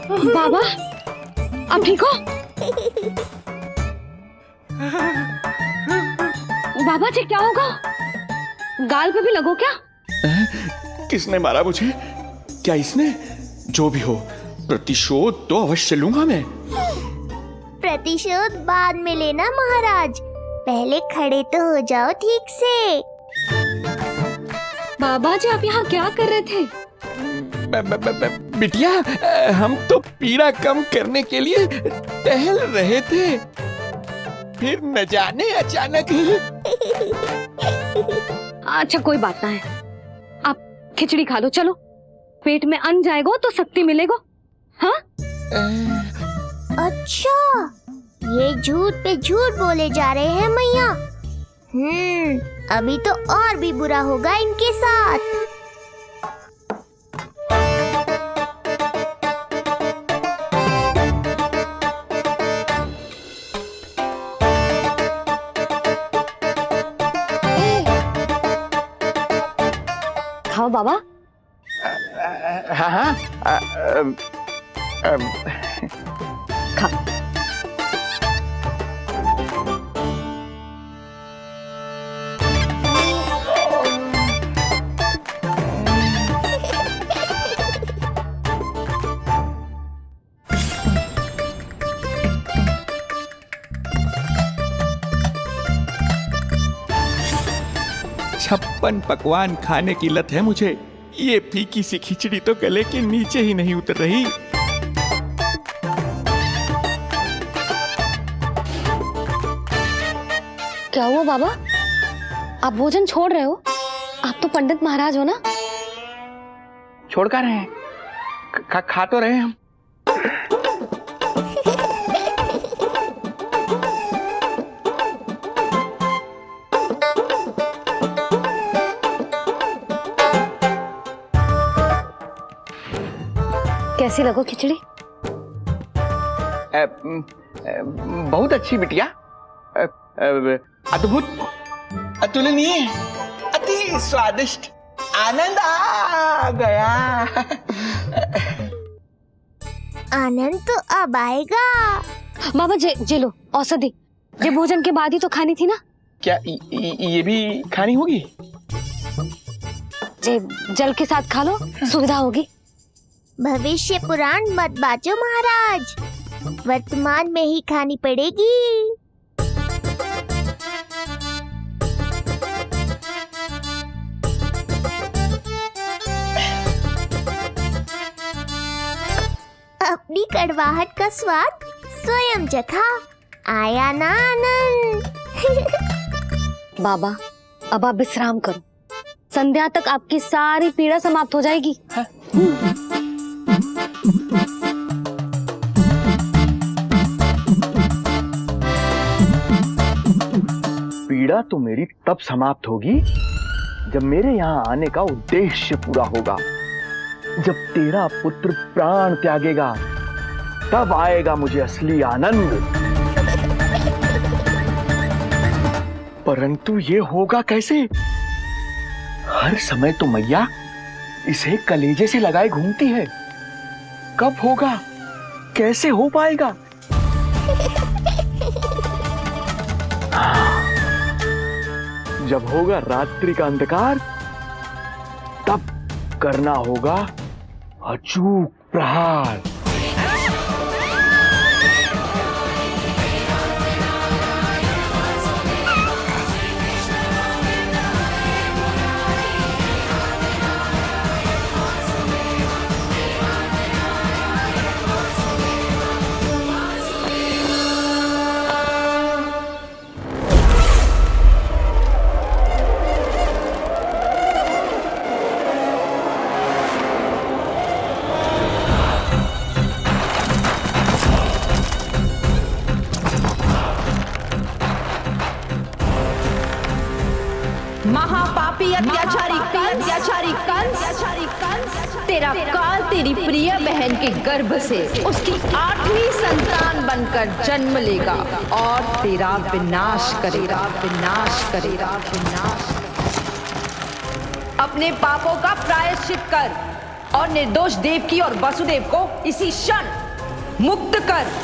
बाबा, आप ठीक हो? बाबा जी क्या होगा? गाल पे भी लगो क्या? किसने मारा मुझे? क्या इसने? जो भी हो, प्रतिशोध तो अवश्य लूंगा मैं। प्रतिशोध बाद में लेना महाराज, पहले खड़े तो हो जाओ ठीक से। बाबा जी आप यहाँ क्या कर रहे थे? बिटिया, हम तो पीड़ा कम करने के लिए टहल रहे थे, फिर न जाने अचानक। अच्छा कोई बात ना है, आप खिचड़ी खा लो, चलो पेट में अन्न जाएगा तो शक्ति मिलेगा। हाँ? अच्छा, ये झूठ पे झूठ बोले जा रहे हैं मैया। अभी तो और भी बुरा होगा इनके साथ। खाओ बाबा। हाँ हाँ, खा। छप्पन पकवान खाने की लत है मुझे। ये फीकी सी खिचड़ी तो गले के नीचे ही नहीं उतर रही। क्या हुआ बाबा, आप भोजन छोड़ रहे हो? आप तो पंडित महाराज हो ना। छोड़ कर रहे हैं, खा तो रहे हैं हम। कैसी लगो खिचड़ी? बहुत अच्छी बिटिया, अद्भुत, अतुलनीय, अति स्वादिष्ट, आनंद आ गया। आनंद तो अब आएगा। बाबा जे लो औषधि, ये भोजन के बाद ही तो खानी थी ना। क्या ये भी खानी होगी? जे जल के साथ खा लो, सुविधा होगी। भविष्य पुराण मत बाजो महाराज, वर्तमान में ही खानी पड़ेगी। अपनी कड़वाहट का स्वाद स्वयं चखा, आया ना आनंद। बाबा अब आप विश्राम करो, संध्या तक आपकी सारी पीड़ा समाप्त हो जाएगी। पीड़ा तो मेरी तब समाप्त होगी जब मेरे यहाँ आने का उद्देश्य पूरा होगा। जब तेरा पुत्र प्राण त्यागेगा, तब आएगा मुझे असली आनंद। परंतु ये होगा कैसे? हर समय तो मैया इसे कलेजे से लगाए घूमती है। कब होगा? कैसे हो पाएगा? जब होगा रात्रि का अंधकार, तब करना होगा अचूक प्रहार। महापापी अत्याचारी कंस, तेरा काल तेरी प्रिय बहन के गर्भ से उसकी 8वीं संतान बनकर जन्म लेगा और तेरा विनाश करेगा। अपने पापों का प्रायश्चित कर और निर्दोष देवकी और वसुदेव को इसी क्षण मुक्त कर।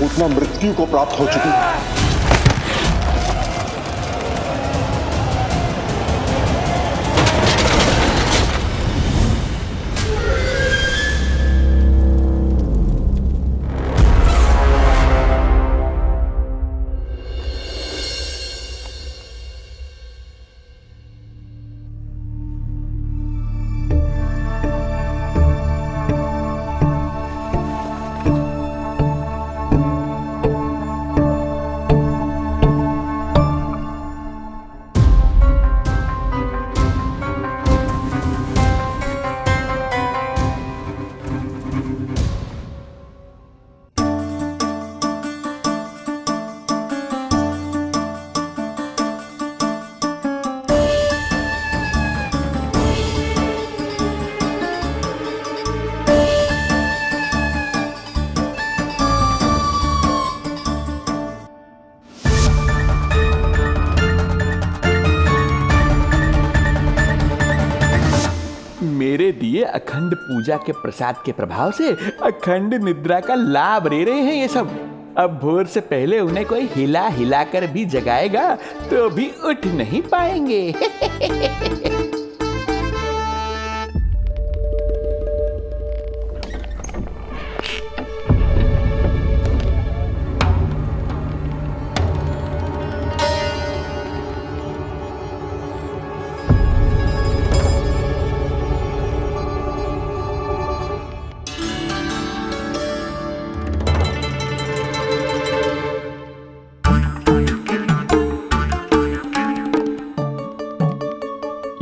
उतना मृत्यु को प्राप्त हो चुकी है। मेरे दिए अखंड पूजा के प्रसाद के प्रभाव से अखंड निद्रा का लाभ ले रहे हैं ये सब। अब भोर से पहले उन्हें कोई हिला हिलाकर भी जगाएगा तो भी उठ नहीं पाएंगे।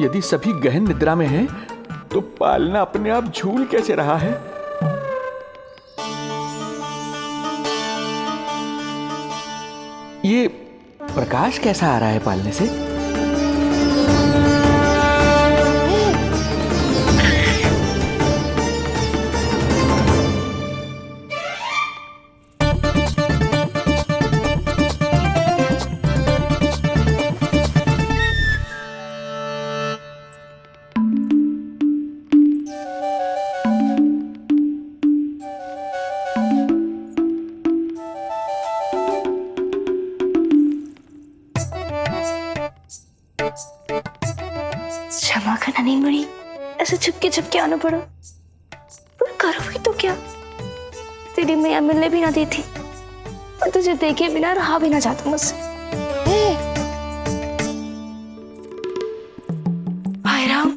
यदि सभी गहन निद्रा में हैं, तो पालना अपने आप झूल कैसे रहा है? ये प्रकाश कैसा आ रहा है पालने से? क्षमा करना नहीं मुड़ी, ऐसे छुपके आना पड़ा। पर करो भी तो क्या, तेरी मैया मिलने भी ना देती और तुझे देखे बिना रहा भी ना जाता मुझसे। भाई राम,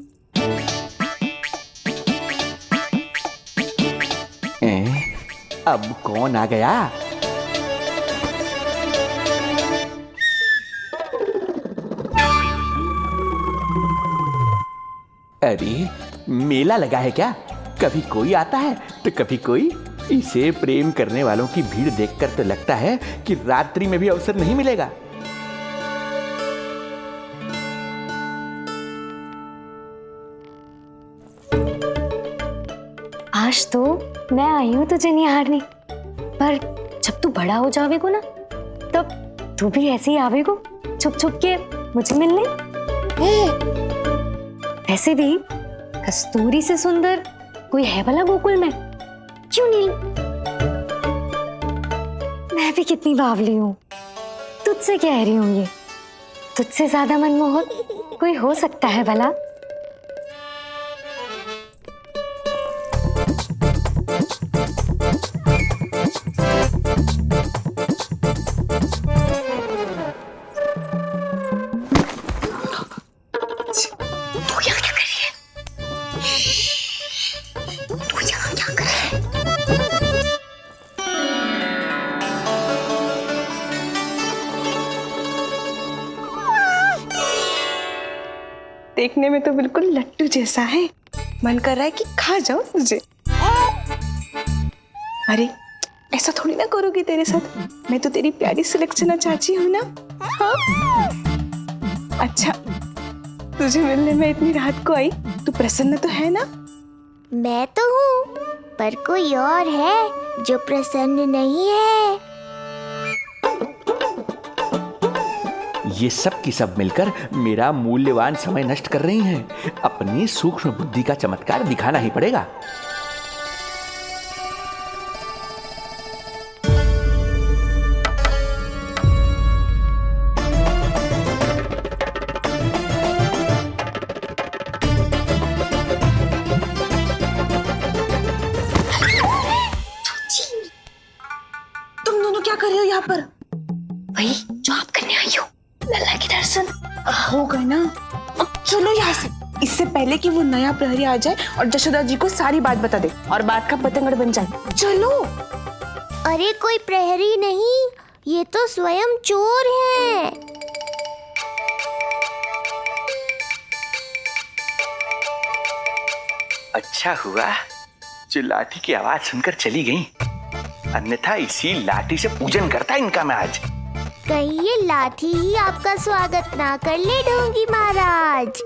अब कौन आ गया? अरे मेला लगा है क्या? कभी कोई आता है तो कभी कोई। इसे प्रेम करने वालों की भीड़ देखकर तो लगता है कि रात्रि में भी अवसर नहीं मिलेगा। आज तो मैं आई हूँ तुझे निहारने, पर जब तू बड़ा हो जावेगो ना, तब तू भी ऐसे ही आवेगो छुप छुप के मुझे मिलने। वैसे भी कस्तूरी से सुंदर कोई है भला गोकुल में? क्यों नहीं? मैं भी कितनी बावली हूँ, तुझसे कह रही हूँ ये। तुझसे ज्यादा मनमोहक कोई हो सकता है भला? देखने में तो बिल्कुल लट्टू जैसा है, मन कर रहा है कि खा जाओ तुझे। अरे ऐसा थोड़ी ना करोगी तेरे साथ, मैं तो तेरी प्यारी सुलक्षणा चाची हूँ ना। हाँ? अच्छा, तुझे मिलने में इतनी रात को आई, तू प्रसन्न तो है ना? मैं तो हूँ, पर कोई और है जो प्रसन्न नहीं है। ये सब की सब मिलकर मेरा मूल्यवान समय नष्ट कर रही हैं। अपनी सूक्ष्म बुद्धि का चमत्कार दिखाना ही पड़ेगा। तुम दोनों क्या कर रहे हो यहाँ पर? वही जो आप करने आई हो, लल्ला के दर्शन। हो गए ना, अब चलो यहाँ से, इससे पहले कि वो नया प्रहरी आ जाए और जशोदा जी को सारी बात बता दे और बात का पतंगड़ बन जाए। चलो। अरे कोई प्रहरी नहीं, ये तो स्वयं चोर है। अच्छा हुआ जो लाठी की आवाज सुनकर चली गई, अन्यथा इसी लाठी से पूजन करता इनका मैं आज। कहीं ये लाठी ही आपका स्वागत ना कर ले ढोंगी महाराज।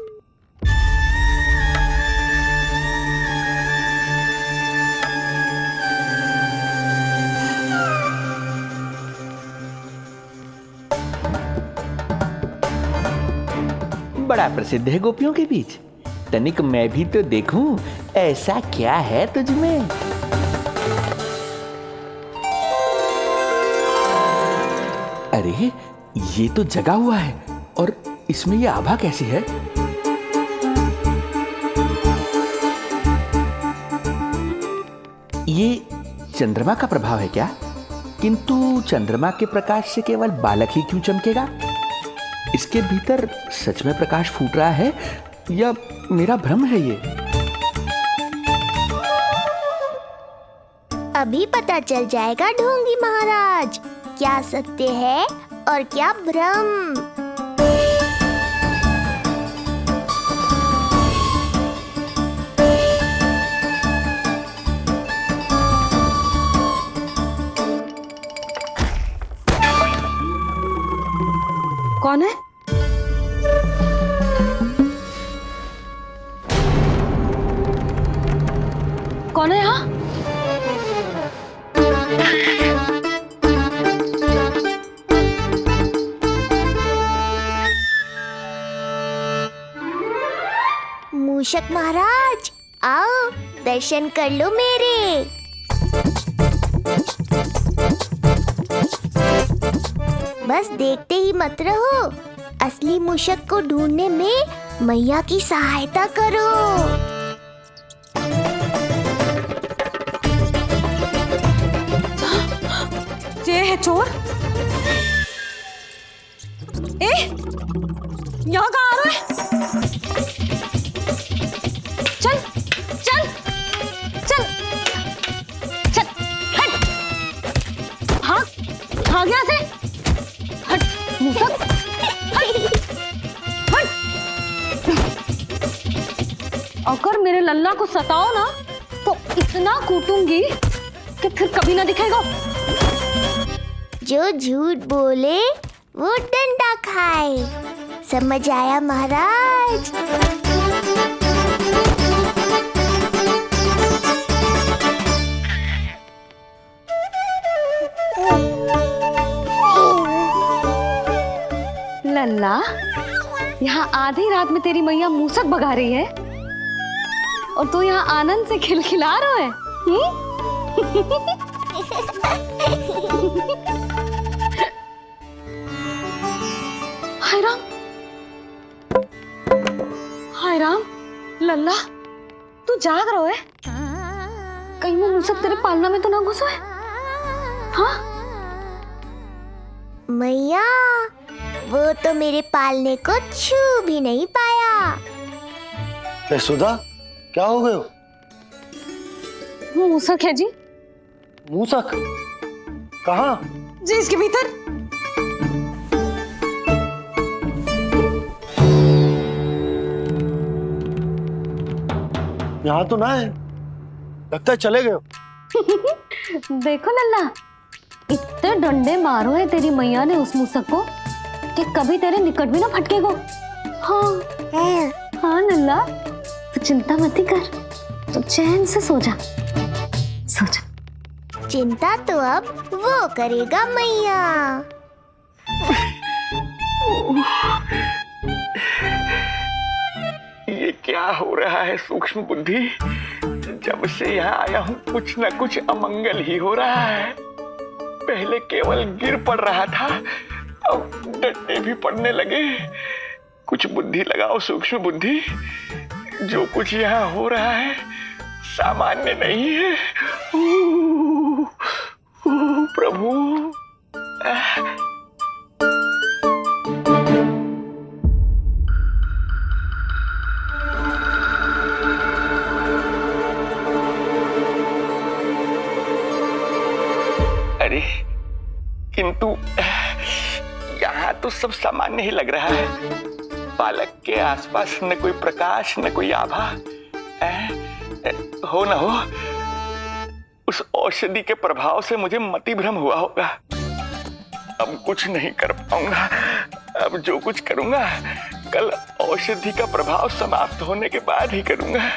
बड़ा प्रसिद्ध है गोपियों के बीच। तनिक मैं भी तो देखूं ऐसा क्या है तुझ में। अरे ये तो जगा हुआ है और इसमें ये आभा कैसी है? ये चंद्रमा का प्रभाव है क्या? किंतु चंद्रमा के प्रकाश से केवल बालक ही क्यों चमकेगा? इसके भीतर सच में प्रकाश फूट रहा है या मेरा भ्रम है ये? अभी पता चल जाएगा ढोंगी महाराज, क्या सत्य है और क्या भ्रम। कौन है? कौन है यहाँ? मूषक महाराज आओ, दर्शन कर लो मेरे। बस देखते ही मत रहो, असली मूषक को ढूंढने में मैया की सहायता करो। ये है चोर। यहाँ कहाँ आ रहा है? चल चल चल चल, हट। हाँ हाँ, गया से हट मूसक, हट हट। अगर मेरे लल्ला को सताओ ना तो इतना कूटूंगी कि फिर कभी ना दिखेगा। जो झूठ बोले वो डंडा खाए, समझ आया महाराज? लल्ला, यहाँ आधी रात में तेरी मैया मूसक भगा रही है और तू यहाँ आनंद से खिलखिला रहा है। हाय राम, हाय राम। लल्ला, तू जाग रहा है? कहीं वो मूसक तेरे पालना में तो ना घुसा है? हाँ मैया, वो तो मेरे पालने को छू भी नहीं पाया। सुधा, क्या हो गए हो? वो मूसक है जी। मूसक? कहाँ? जी इसके भीतर। यहाँ तो ना है, लगता है चले गए हो। देखो लल्ला, इतने डंडे मारो है तेरी मैया ने उस मूसक को कि कभी तेरे निकट भी ना फटकेगा। हाँ हाँ लल्ला, तू चिंता मत ही कर, तो चैन से सो जा, सो जा। चिंता तो अब वो करेगा मैया। ये क्या हो रहा है सूक्ष्म बुद्धि? जब से यहाँ आया हूँ कुछ न कुछ अमंगल ही हो रहा है। पहले केवल गिर पड़ रहा था, अब डंडे भी पड़ने लगे। कुछ बुद्धि लगाओ सूक्ष्म बुद्धि, जो कुछ यहाँ हो रहा है सामान्य नहीं है। प्रभु। अरे किंतु यहाँ तो सब सामान्य ही लग रहा है। बालक के आसपास न कोई प्रकाश न कोई आभा। हो न हो उस औषधि के प्रभाव से मुझे मति भ्रम हुआ होगा। अब कुछ नहीं कर पाऊंगा। अब जो कुछ करूंगा कल औषधि का प्रभाव समाप्त होने के बाद ही करूंगा।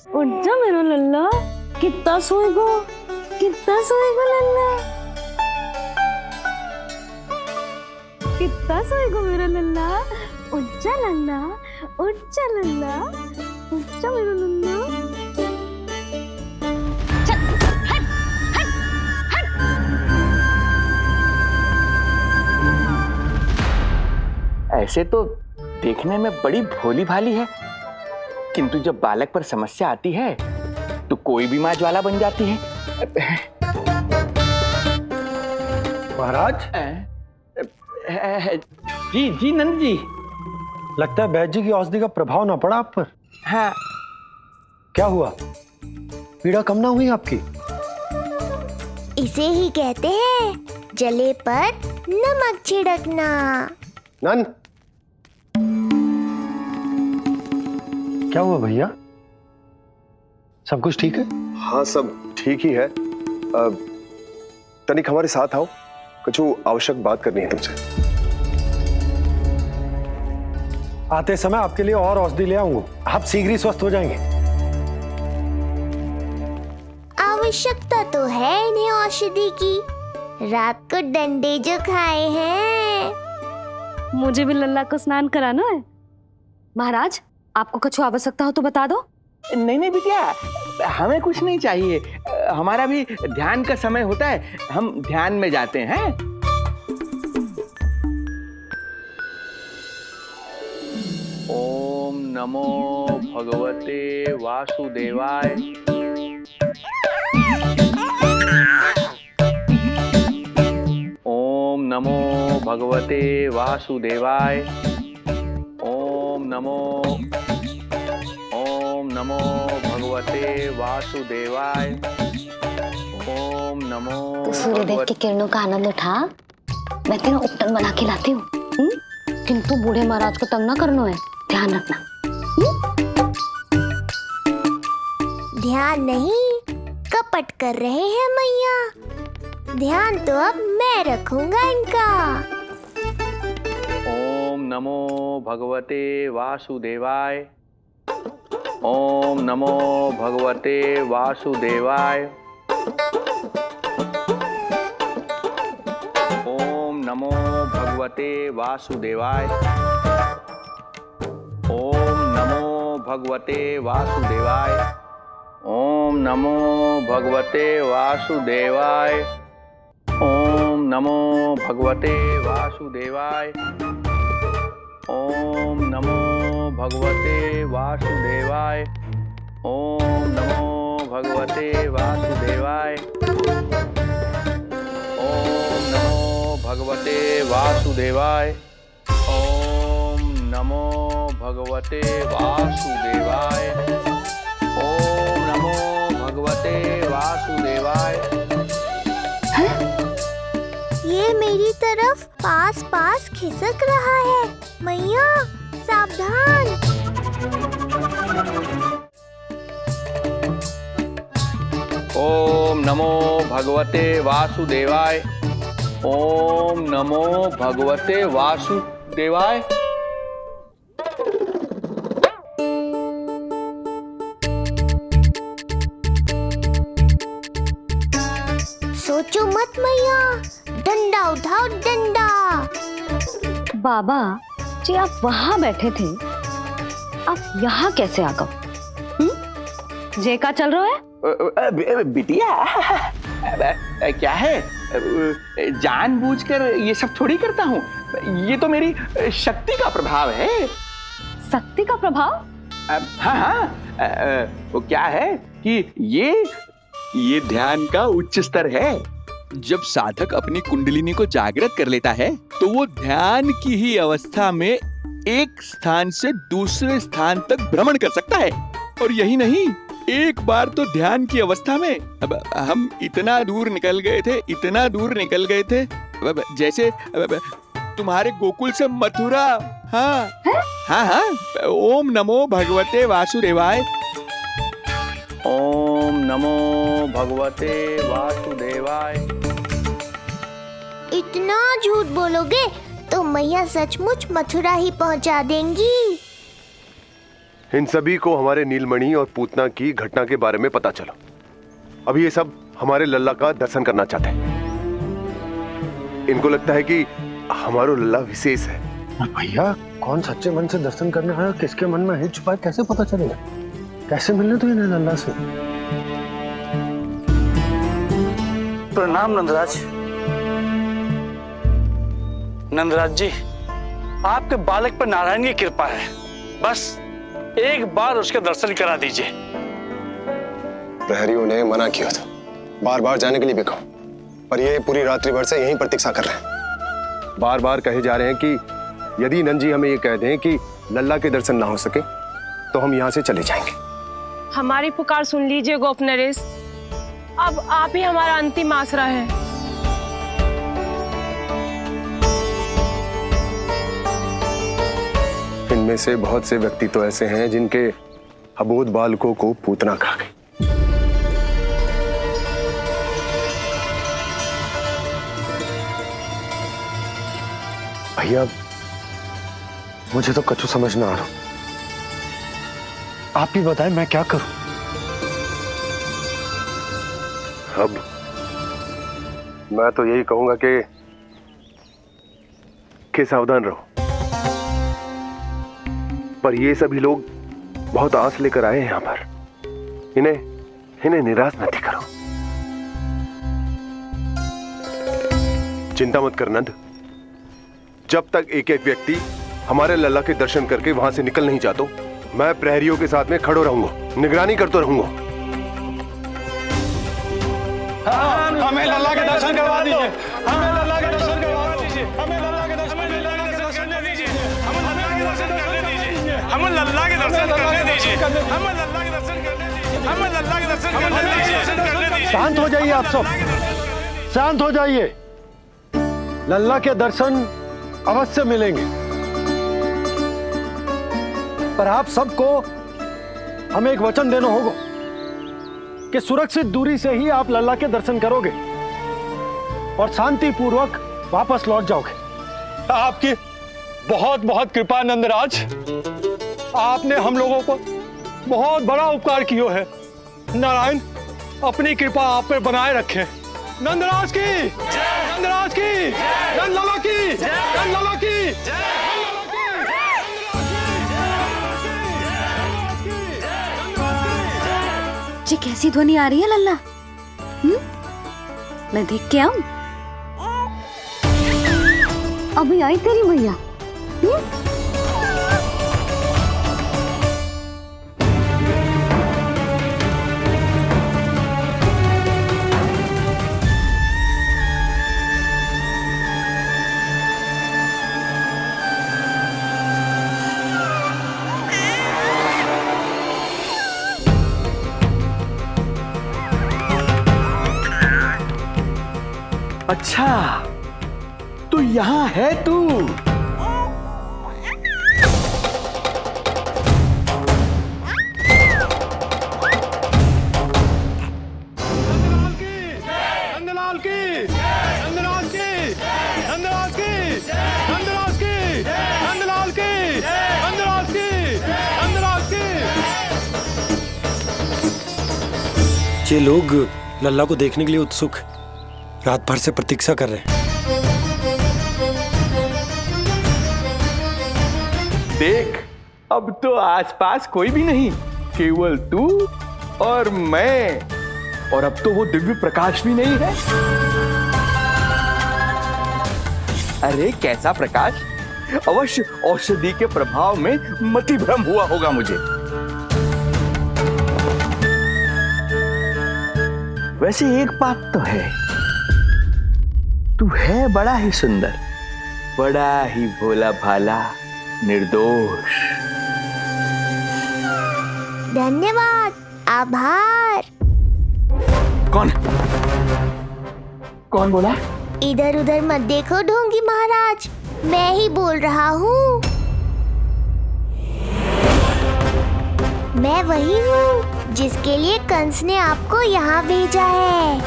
उठ जा मेरा लल्ला, कितना सोएगो, कितना सोएगो लल्ला, कितना सोएगो मेरा लल्ला। उठ जा लल्ला, उठ जा लल्ला, उठ जा मेरा लल्ला। चल, हट, हट, हट। ऐसे तो देखने में बड़ी भोली भाली है, किंतु जब बालक पर समस्या आती है तो कोई भी माँ ज्वाला बन जाती है। महाराज। जी जी नंद जी। लगता है बैद जी की औषधि का प्रभाव ना पड़ा आप पर। हाँ। क्या हुआ? पीड़ा कम ना हुई आपकी? इसे ही कहते हैं जले पर नमक छिड़कना। नंद, क्या हुआ भैया? सब कुछ ठीक है? हाँ सब ठीक ही है। तनिक हमारे साथ आओ, कुछ आवश्यक बात करनी है तुमसे। आते समय आपके लिए और औषधि ले आऊंगा, आप शीघ्र ही स्वस्थ हो जाएंगे। आवश्यकता तो है इन्हें औषधि की। रात को डंडे जो खाए हैं। मुझे भी लल्ला को स्नान कराना है। महाराज, आपको कुछ आवश्यकता हो तो बता दो। नहीं नहीं बिटिया, हमें कुछ नहीं चाहिए। हमारा भी ध्यान का समय होता है, हम ध्यान में जाते हैं। ओम नमो भगवते वासुदेवाय। ओम नमो भगवते वासुदेवाय। ओम नमो भगवते वासुदेवाय। ओम नमो। तो सूर्यदेव की किरणों का आनंद उठा, मैं तेरा उपटन बना के लाती हूँ। किंतु बूढ़े महाराज को तंग ना करना है, ध्यान रखना। ध्यान नहीं, कपट कर रहे हैं मैया। ध्यान तो अब मैं रखूंगा इनका। ओम नमो भगवते वासुदेवाय। ओम नमो भगवते वासुदेवाय। ओम नमो भगवते वासुदेवाय। ओम नमो भगवते वासुदेवाय। ओम नमो भगवते वासुदेवाय। ओम नमो भगवते वासुदेवाय। ओम नमो भगवते वासुदेवाय। ओम नमो भगवते वासुदेवाय। ओम नमो भगवते वासुदेवाय। नमो भगवते वासुदेवाय। ओम नमो भगवते वासुदेवाय। ये मेरी तरफ पास पास खिसक रहा है। मैया सावधान। ओम नमो भगवते वासुदेवाय। ओम नमो भगवते वासुदेवाय। सोचो मत मैया, डंडा उठाओ डंडा। बाबा जी आप वहां बैठे थे, आप यहाँ कैसे आ गए? जे का चल रहा है? बिटिया क्या है, जानबूझकर ये सब थोड़ी करता हूँ। ये तो मेरी शक्ति का प्रभाव है। शक्ति का प्रभाव? हाँ हाँ, वो क्या है कि ये ध्यान का उच्च स्तर है। जब साधक अपनी कुंडलिनी को जागृत कर लेता है तो वो ध्यान की ही अवस्था में एक स्थान से दूसरे स्थान तक भ्रमण कर सकता है। और यही नहीं, एक बार तो ध्यान की अवस्था में अब हम इतना दूर निकल गए थे, जैसे तुम्हारे गोकुल से मथुरा। हाँ हाँ हाँ। ओम नमो भगवते वासुदेवाय। ओम नमो भगवते वासुदेवाय। इतना झूठ बोलोगे तो मैया सचमुच मथुरा ही पहुंचा देंगी। इन सभी को हमारे नीलमणि और पूतना की घटना के बारे में पता चला। अभी ये सब हमारे लल्ला का दर्शन करना चाहते हैं। इनको लगता है कि हमारा लल्ला विशेष है। भैया कौन सच्चे मन से दर्शन करने आया, किसके मन में हित छुपा है, कैसे पता चलेगा? कैसे मिलने तो इन्हें लल्ला से? प्रणाम नंदराज। नंदराज जी, आपके बालक पर नारायण की कृपा है। बस एक बार उसके दर्शन करा दीजिए। प्रहरियों ने मना किया था, बार बार जाने के लिए भी कहा, पर ये पूरी रात्रि भर से यहीं प्रतीक्षा कर रहे हैं। बार बार कहे जा रहे हैं कि यदि नंद जी हमें ये कह दें कि लल्ला के दर्शन ना हो सके तो हम यहाँ से चले जाएंगे। हमारी पुकार सुन लीजिए गोप नरेश, अब आप ही हमारा अंतिम आसरा है। इनमें से बहुत से व्यक्ति तो ऐसे हैं जिनके अबोध बालकों को पूतना खा गई। भैया मुझे तो कछु समझ ना आ रहा। आप ही बताएं मैं क्या करूं? अब मैं तो यही कहूंगा कि सावधान रहो। पर ये सभी लोग बहुत आस लेकर आए हैं यहाँ पर। इन्हें निराश मत करो। चिंता मत कर नंद, जब तक एक एक व्यक्ति हमारे लल्ला के दर्शन करके वहां से निकल नहीं जाता, मैं प्रहरियों के साथ में खड़ो रहूंगा, निगरानी करता रहूंगा। हमें लल्ला के दर्शन करवा दीजिए, हमें लल्ला के दर्शन करवा दीजिए, हमें लल्ला के दर्शन करने दीजिए, हमें लल्ला के दर्शन करने दीजिए, हमें लल्ला के दर्शन करने दीजिए, हमें लल्ला के दर्शन करने दीजिए, हमें लल्ला के दर्शन करने दीजिए। शांत हो जाइए आप सब, शांत हो जाइए। लल्ला के दर्शन अवश्य मिलेंगे, पर आप सबको हमें एक वचन देना होगा कि सुरक्षित दूरी से ही आप लल्ला के दर्शन करोगे और शांति पूर्वक वापस लौट जाओगे। आपकी बहुत बहुत कृपा नंदराज, आपने हम लोगों को बहुत बड़ा उपकार किया है। नारायण अपनी कृपा आप पर बनाए रखे। नंदराज की, नंदराज की, नंदलाला की, नंदलाला की। जी कैसी ध्वनि आ रही है लल्ला? मैं देख के आऊं? अभी आई तेरी मैया। अच्छा, तो यहाँ है तू। ये लोग लल्ला को देखने के लिए उत्सुक रात भर से प्रतीक्षा कर रहे हैं। देख, अब तो आसपास कोई भी नहीं, केवल तू और मैं। और अब तो वो दिव्य प्रकाश भी नहीं है। अरे कैसा प्रकाश? अवश्य औषधि के प्रभाव में मतिभ्रम हुआ होगा मुझे। वैसे एक बात तो है, तू है बड़ा ही सुंदर, बड़ा ही भोला भाला, निर्दोष। धन्यवाद, आभार। कौन कौन बोला? इधर उधर मत देखो ढोंगी महाराज, मैं ही बोल रहा हूँ। मैं वही हूँ जिसके लिए कंस ने आपको यहाँ भेजा है।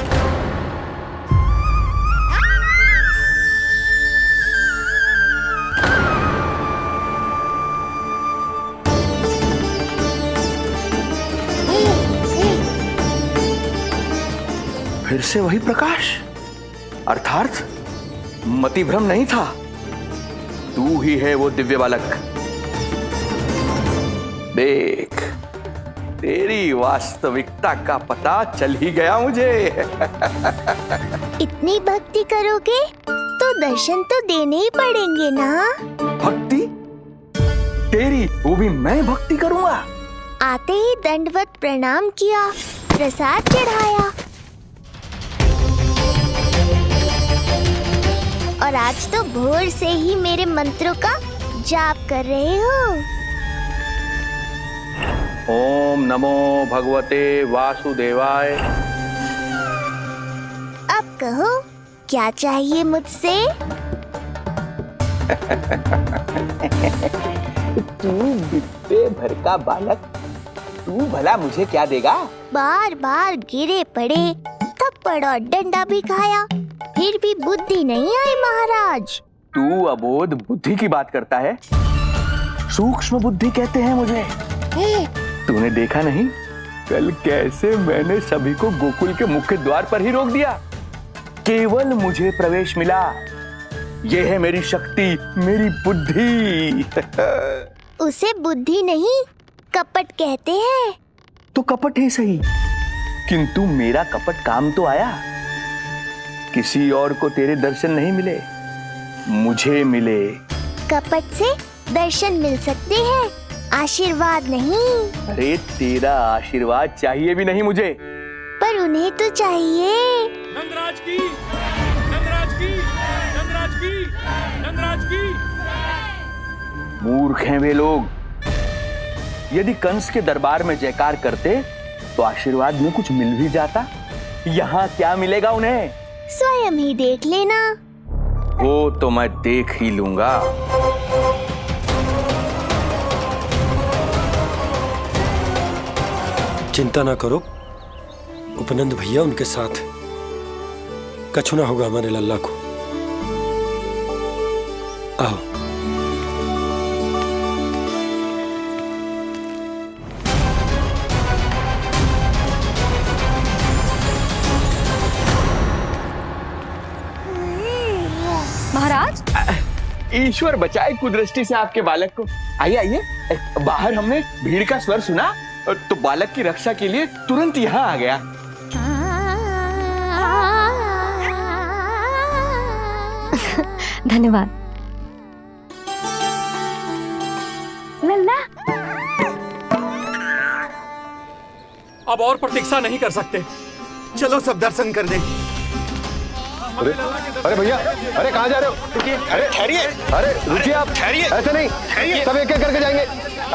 फिर से वही प्रकाश, अर्थात मतिभ्रम नहीं था, तू ही है वो दिव्य बालक। देख, तेरी वास्तविकता का पता चल ही गया मुझे। इतनी भक्ति करोगे तो दर्शन तो देने ही पड़ेंगे ना। भक्ति? तेरी? वो भी मैं भक्ति करूंगा? आते ही दंडवत प्रणाम किया, प्रसाद चढ़ाया, और आज तो भोर से ही मेरे मंत्रों का जाप कर रहे हो। ओम नमो भगवते वासुदेवाय। अब कहो, क्या चाहिए मुझसे? तू विद्या भर का बालक, तू भला मुझे क्या देगा? बार बार गिरे पड़े, थप्पड़ और डंडा भी खाया, फिर भी बुद्धि नहीं आई महाराज। तू अबोध बुद्धि की बात करता है? सूक्ष्म बुद्धि कहते हैं मुझे। तूने देखा नहीं कल कैसे मैंने सभी को गोकुल के मुख्य द्वार पर ही रोक दिया? केवल मुझे प्रवेश मिला। यह है मेरी शक्ति, मेरी बुद्धि। उसे बुद्धि नहीं, कपट कहते हैं। तो कपट ही सही, किंतु मेरा कपट काम तो आया। किसी और को तेरे दर्शन नहीं मिले, मुझे मिले। कपट से दर्शन मिल सकते हैं, आशीर्वाद नहीं। अरे तेरा आशीर्वाद चाहिए भी नहीं मुझे। पर उन्हें तो चाहिए। नंदराज की, नंदराज की, नंदराज की, नंदराज की। मूर्ख हैं वे लोग। यदि कंस के दरबार में जयकार करते तो आशीर्वाद में कुछ मिल भी जाता। यहाँ क्या मिलेगा उन्हें? स्वयं ही देख लेना। वो तो मैं देख ही लूंगा। चिंता ना करो, उपनंद भैया उनके साथ, कछु ना होगा हमारे लल्ला को। आओ। महाराज, ईश्वर बचाए कुदृष्टि से आपके बालक को। आइए आइए, बाहर हमने भीड़ का स्वर सुना तो बालक की रक्षा के लिए तुरंत यहाँ आ गया। धन्यवाद। लल्ला, अब और प्रतीक्षा नहीं कर सकते, चलो सब दर्शन कर लें। अरे भैया, अरे कहाँ जा रहे हो? अरे ठहरिए, अरे रुकिए आप, ठहरिए। ऐसे नहीं, सब एक एक करके जाएंगे,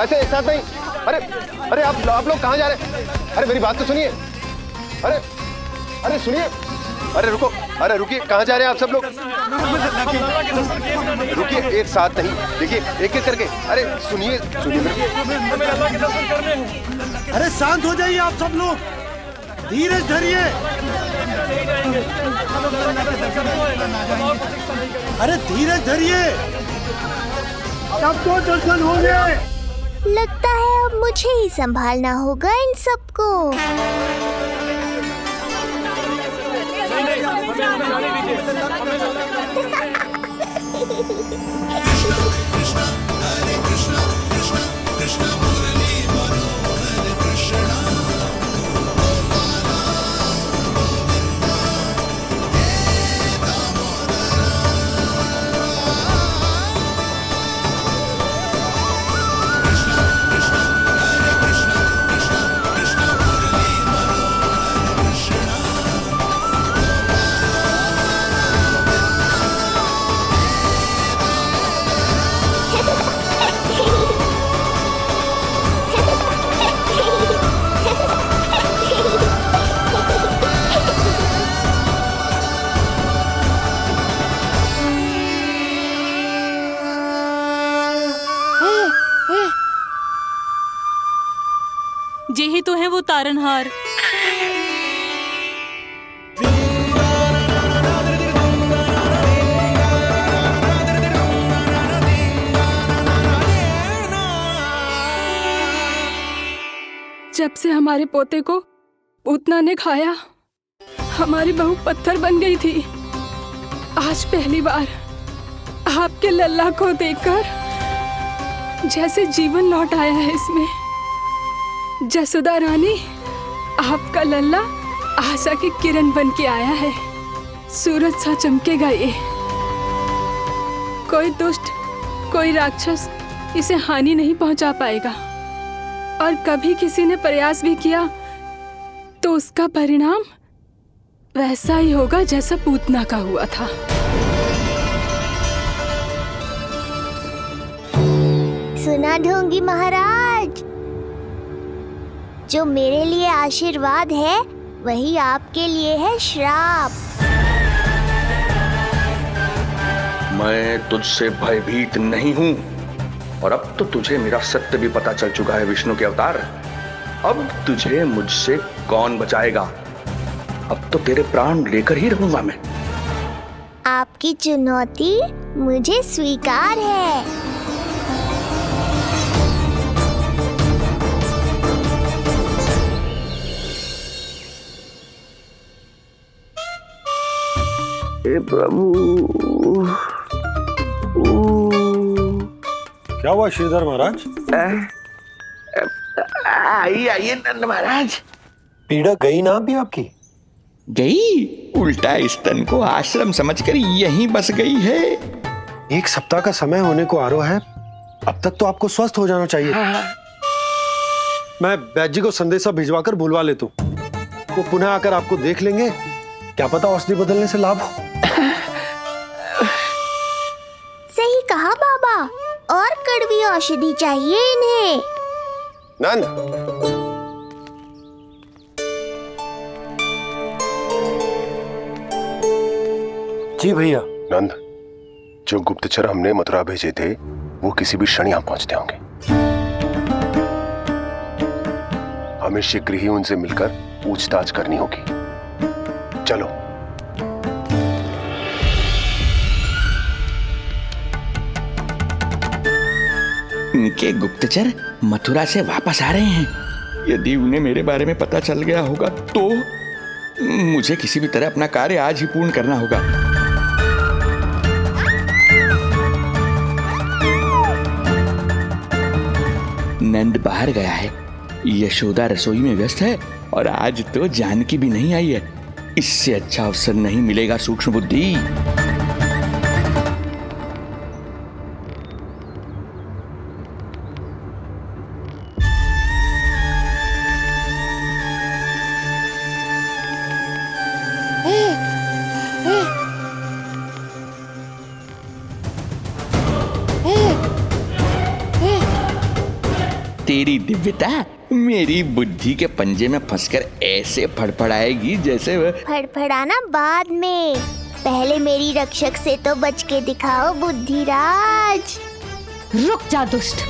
ऐसे एक साथ नहीं। अरे आप लोग कहाँ जा रहे हैं? अरे मेरी बात तो सुनिए। अरे सुनिए, अरे रुको। अरे रुकिए, कहाँ जा रहे हैं आप सब लोग? रुकिए, एक साथ नहीं, देखिए एक एक करके। अरे सुनिए सुनिए अरे शांत हो जाइए आप सब लोग, धीरज धरिए। अरे धीरज धरिए, सबको दर्शन होंगे। लगता है अब मुझे ही संभालना होगा इन सबको। जे ही तो है वो तारनहार। जब से हमारे पोते को पूतना ने खाया, हमारी बहू पत्थर बन गई थी। आज पहली बार आपके लल्ला को देखकर जैसे जीवन लौट आया है इसमें। जसोदा रानी, आपका लल्ला आशा की किरण बन के आया है। सूरज सा चमकेगा ये। कोई दुष्ट, कोई राक्षस इसे हानि नहीं पहुंचा पाएगा। और कभी किसी ने प्रयास भी किया तो उसका परिणाम वैसा ही होगा जैसा पूतना का हुआ था। सुना ढोंगी महाराज, जो मेरे लिए आशीर्वाद है वही आपके लिए है श्राप। मैं तुझसे भयभीत नहीं हूं, और अब तो तुझे मेरा सत्य भी पता चल चुका है विष्णु के अवतार। अब तुझे मुझसे कौन बचाएगा? अब तो तेरे प्राण लेकर ही रहूंगा मैं। आपकी चुनौती मुझे स्वीकार है। हे प्रभु, क्या हुआ श्रीधर महाराज? आइए नंद महाराज। पीड़ा गई ना अभी आपकी? गई? उल्टा स्तन को आश्रम समझकर यहीं बस गई है। 1 सप्ताह का समय होने को आ रहा है, अब तक तो आपको स्वस्थ हो जाना चाहिए। मैं वैद्य जी को संदेशा भिजवाकर बुलवा लेता हूँ। वो पुनः आकर आपको देख लेंगे, क्या पता औषधि बदलने से लाभ हो। सही कहा बाबा, और कड़वी औषधि चाहिए इन्हें। नंद, जी भैया। नंद, जो गुप्तचर हमने मथुरा भेजे थे वो किसी भी क्षण यहाँ पहुंचते होंगे। हमें शीघ्र ही उनसे मिलकर पूछताछ करनी होगी। चलो। उनके गुप्तचर मथुरा से वापस आ रहे हैं। यदि उन्हें मेरे बारे में पता चल गया होगा तो मुझे किसी भी तरह अपना कार्य आज ही पूर्ण करना होगा। नंद बाहर गया है, यशोदा रसोई में व्यस्त है, और आज तो जानकी भी नहीं आई है। इससे अच्छा अवसर नहीं मिलेगा सूक्ष्म बुद्धि। तेरी दिव्यता मेरी बुद्धि के पंजे में फंसकर ऐसे फड़फड़ाएगी जैसे वह फड़फड़ाना बाद में, पहले मेरी रक्षक से तो बच के दिखाओ बुद्धिराज। रुक जा दुष्ट।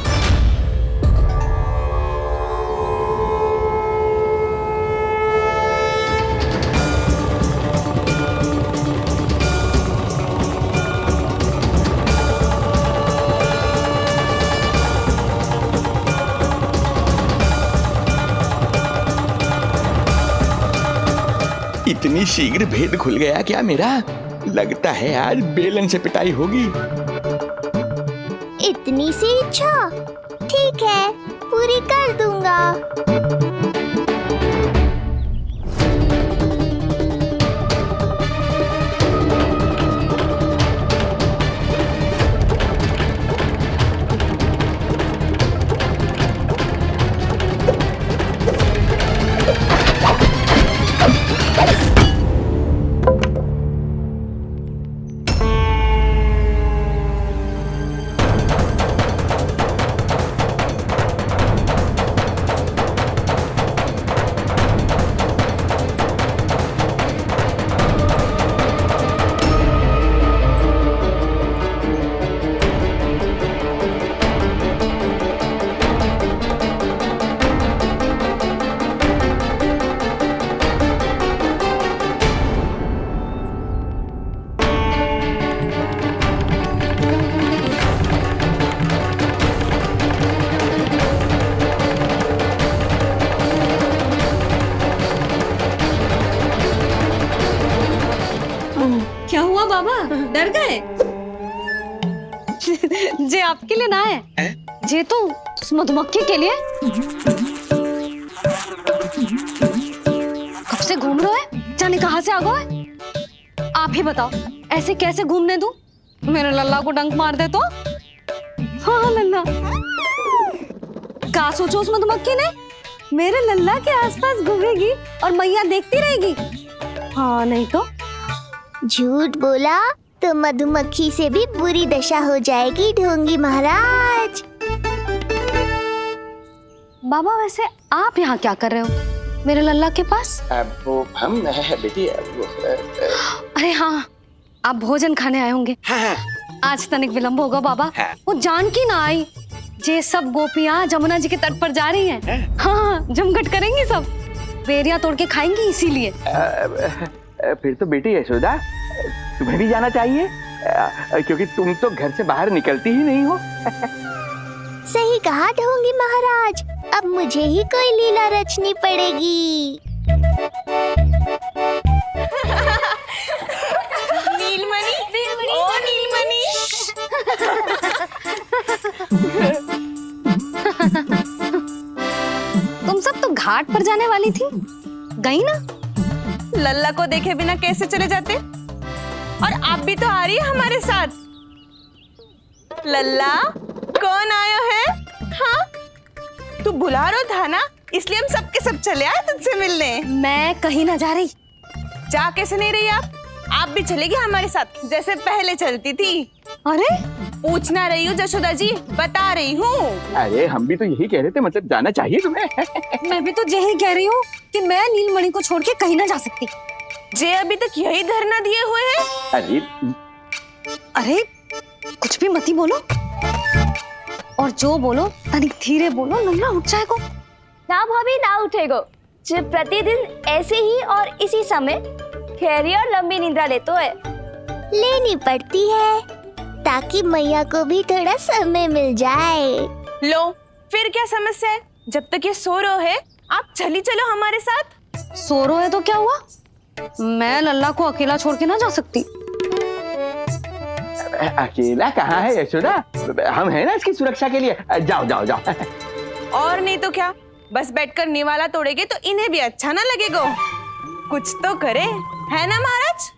इतनी शीघ्र भेद खुल गया क्या मेरा? लगता है आज बेलन से पिटाई होगी। इतनी सी इच्छा, ठीक है, पूरी कर दूंगा। क्या हुआ बाबा, डर गए? जे आपके लिए ना है, जे तो उस मधुमक्खी के लिए। कब से घूम रहे हैं, जाने कहां से आ गए? आप ही बताओ, ऐसे कैसे घूमने दूं? मेरे लल्ला को डंक मार दे तो? हाँ लल्ला, क्या सोचो उस मधुमक्खी ने? मेरे लल्ला के आसपास घूमेगी और मैया देखती रहेगी। हाँ नहीं तो? झूठ बोला तो मधुमक्खी से भी बुरी दशा हो जाएगी ढोंगी महाराज। बाबा वैसे आप यहाँ क्या कर रहे हो मेरे लल्ला के पास? अब वो हम बेटी अरे हाँ, आप भोजन खाने आए होंगे। हाँ। आज तनिक विलंब होगा बाबा। हाँ। वो जानकी ना आई, जे सब गोपियाँ जमुना जी के तट पर जा रही हैं। हाँ, जमघट करेंगी सब, बेरिया तोड़ के खाएंगी इसीलिए। फिर तो बेटी यशोदा, तुम्हें भी जाना चाहिए, क्योंकि तुम तो घर से बाहर निकलती ही नहीं हो। सही कहा ढोंगी महाराज, अब मुझे ही कोई लीला रचनी पड़ेगी। नीलमणि, ओ नीलमणि। तुम सब तो घाट पर जाने वाली थी, गई ना? लल्ला को देखे बिना कैसे चले जाते? और आप भी तो आ रही है हमारे साथ। लल्ला, कौन आयो है? हाँ, तू बुला रहा था ना, इसलिए हम सब के सब चले आए तुझसे मिलने। मैं कहीं ना जा रही। जा कैसे नहीं रही आप भी चलेगी हमारे साथ, जैसे पहले चलती थी। अरे पूछना रही हूँ जशोदा जी, बता रही हूँ। अरे हम भी तो यही कह रहे थे, मतलब जाना चाहिए तुम्हें। मैं भी तो यही कह रही हूँ कि मैं नीलमणि को छोड़ के कहीं ना जा सकती। जे अभी तक यही धरना दिए हुए हैं। अरे कुछ भी मती बोलो, और जो बोलो तनिक धीरे बोलो, लल्ला उठ जाएगो। ना भाभी ना उठेगो, जो प्रतिदिन ऐसे ही और इसी समय गहरी और लंबी निद्रा लेते है। लेनी पड़ती है ताकि मैया को भी थोड़ा समय मिल जाए। लो, फिर क्या समस्या है? जब तक ये सो रहे है, आप चली चलो हमारे साथ। सो रहे है तो क्या हुआ? मैं लल्ला को अकेला छोड़ के ना जा सकती। अकेला कहाँ है यशोदा, हम हैं ना इसकी सुरक्षा के लिए। जाओ जाओ जाओ। और नहीं तो क्या, बस बैठकर निवाला तोड़ेगे तो इन्हें भी अच्छा ना लगेगा। कुछ तो करे, है ना महाराज?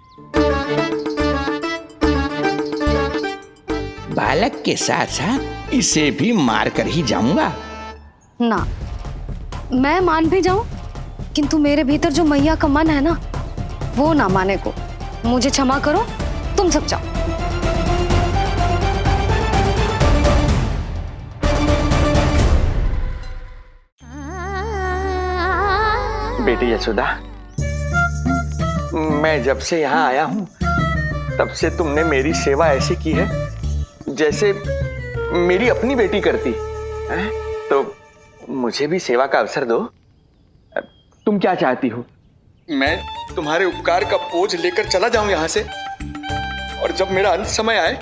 बालक के साथ साथ इसे भी मार कर ही जाऊंगा। ना, मैं मान भी जाऊं, किंतु मेरे भीतर जो मैया का मन है ना, वो ना माने को। मुझे क्षमा करो, तुम सब जाओ। बेटी यशोदा, मैं जब से यहाँ आया हूँ तब से तुमने मेरी सेवा ऐसी की है जैसे मेरी अपनी बेटी करती है। तो मुझे भी सेवा का अवसर दो। तुम क्या चाहती हो? मैं तुम्हारे उपकार का बोझ लेकर चला जाऊं यहाँ से, और जब मेरा अंत समय आए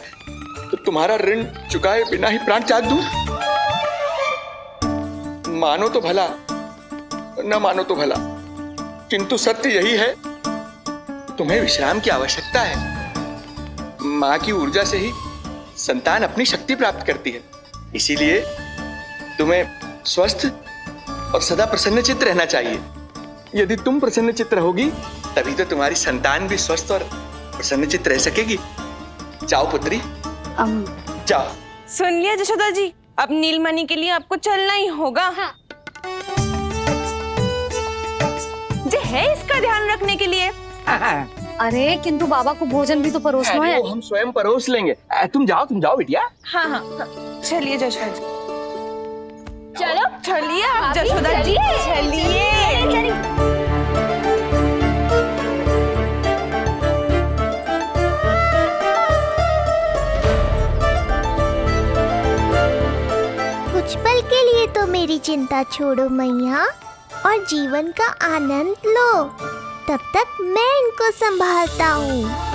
तो तुम्हारा ऋण चुकाए बिना ही प्राण त्याग दूं? मानो तो भला, न मानो तो भला, किंतु सत्य यही है, तुम्हें विश्राम की आवश्यकता है। माँ की ऊर्जा से ही संतान अपनी शक्ति प्राप्त करती है। इसीलिए तुम्हें स्वस्थ और सदा प्रसन्नचित्त रहना चाहिए। यदि तुम प्रसन्नचित्त रहोगी तभी तो तुम्हारी संतान भी स्वस्थ और प्रसन्नचित्त रह सकेगी। जाओ पुत्री, जाओ। सुन लिया जशोदा जी, अब नीलमणि के लिए आपको चलना ही होगा। हाँ। जो है इसका ध्यान रखने के लिए। अरे किंतु बाबा को भोजन भी तो परोसना है। वो हम स्वयं परोस लेंगे। तुम जाओ बिटिया। हाँ हाँ, चलिए जशोदा जी। चलो चलिए आप जशोदा जी, चलिए। कुछ पल के लिए तो मेरी चिंता छोड़ो मैया और जीवन का आनंद लो। तब तक मैं इनको संभालता हूँ।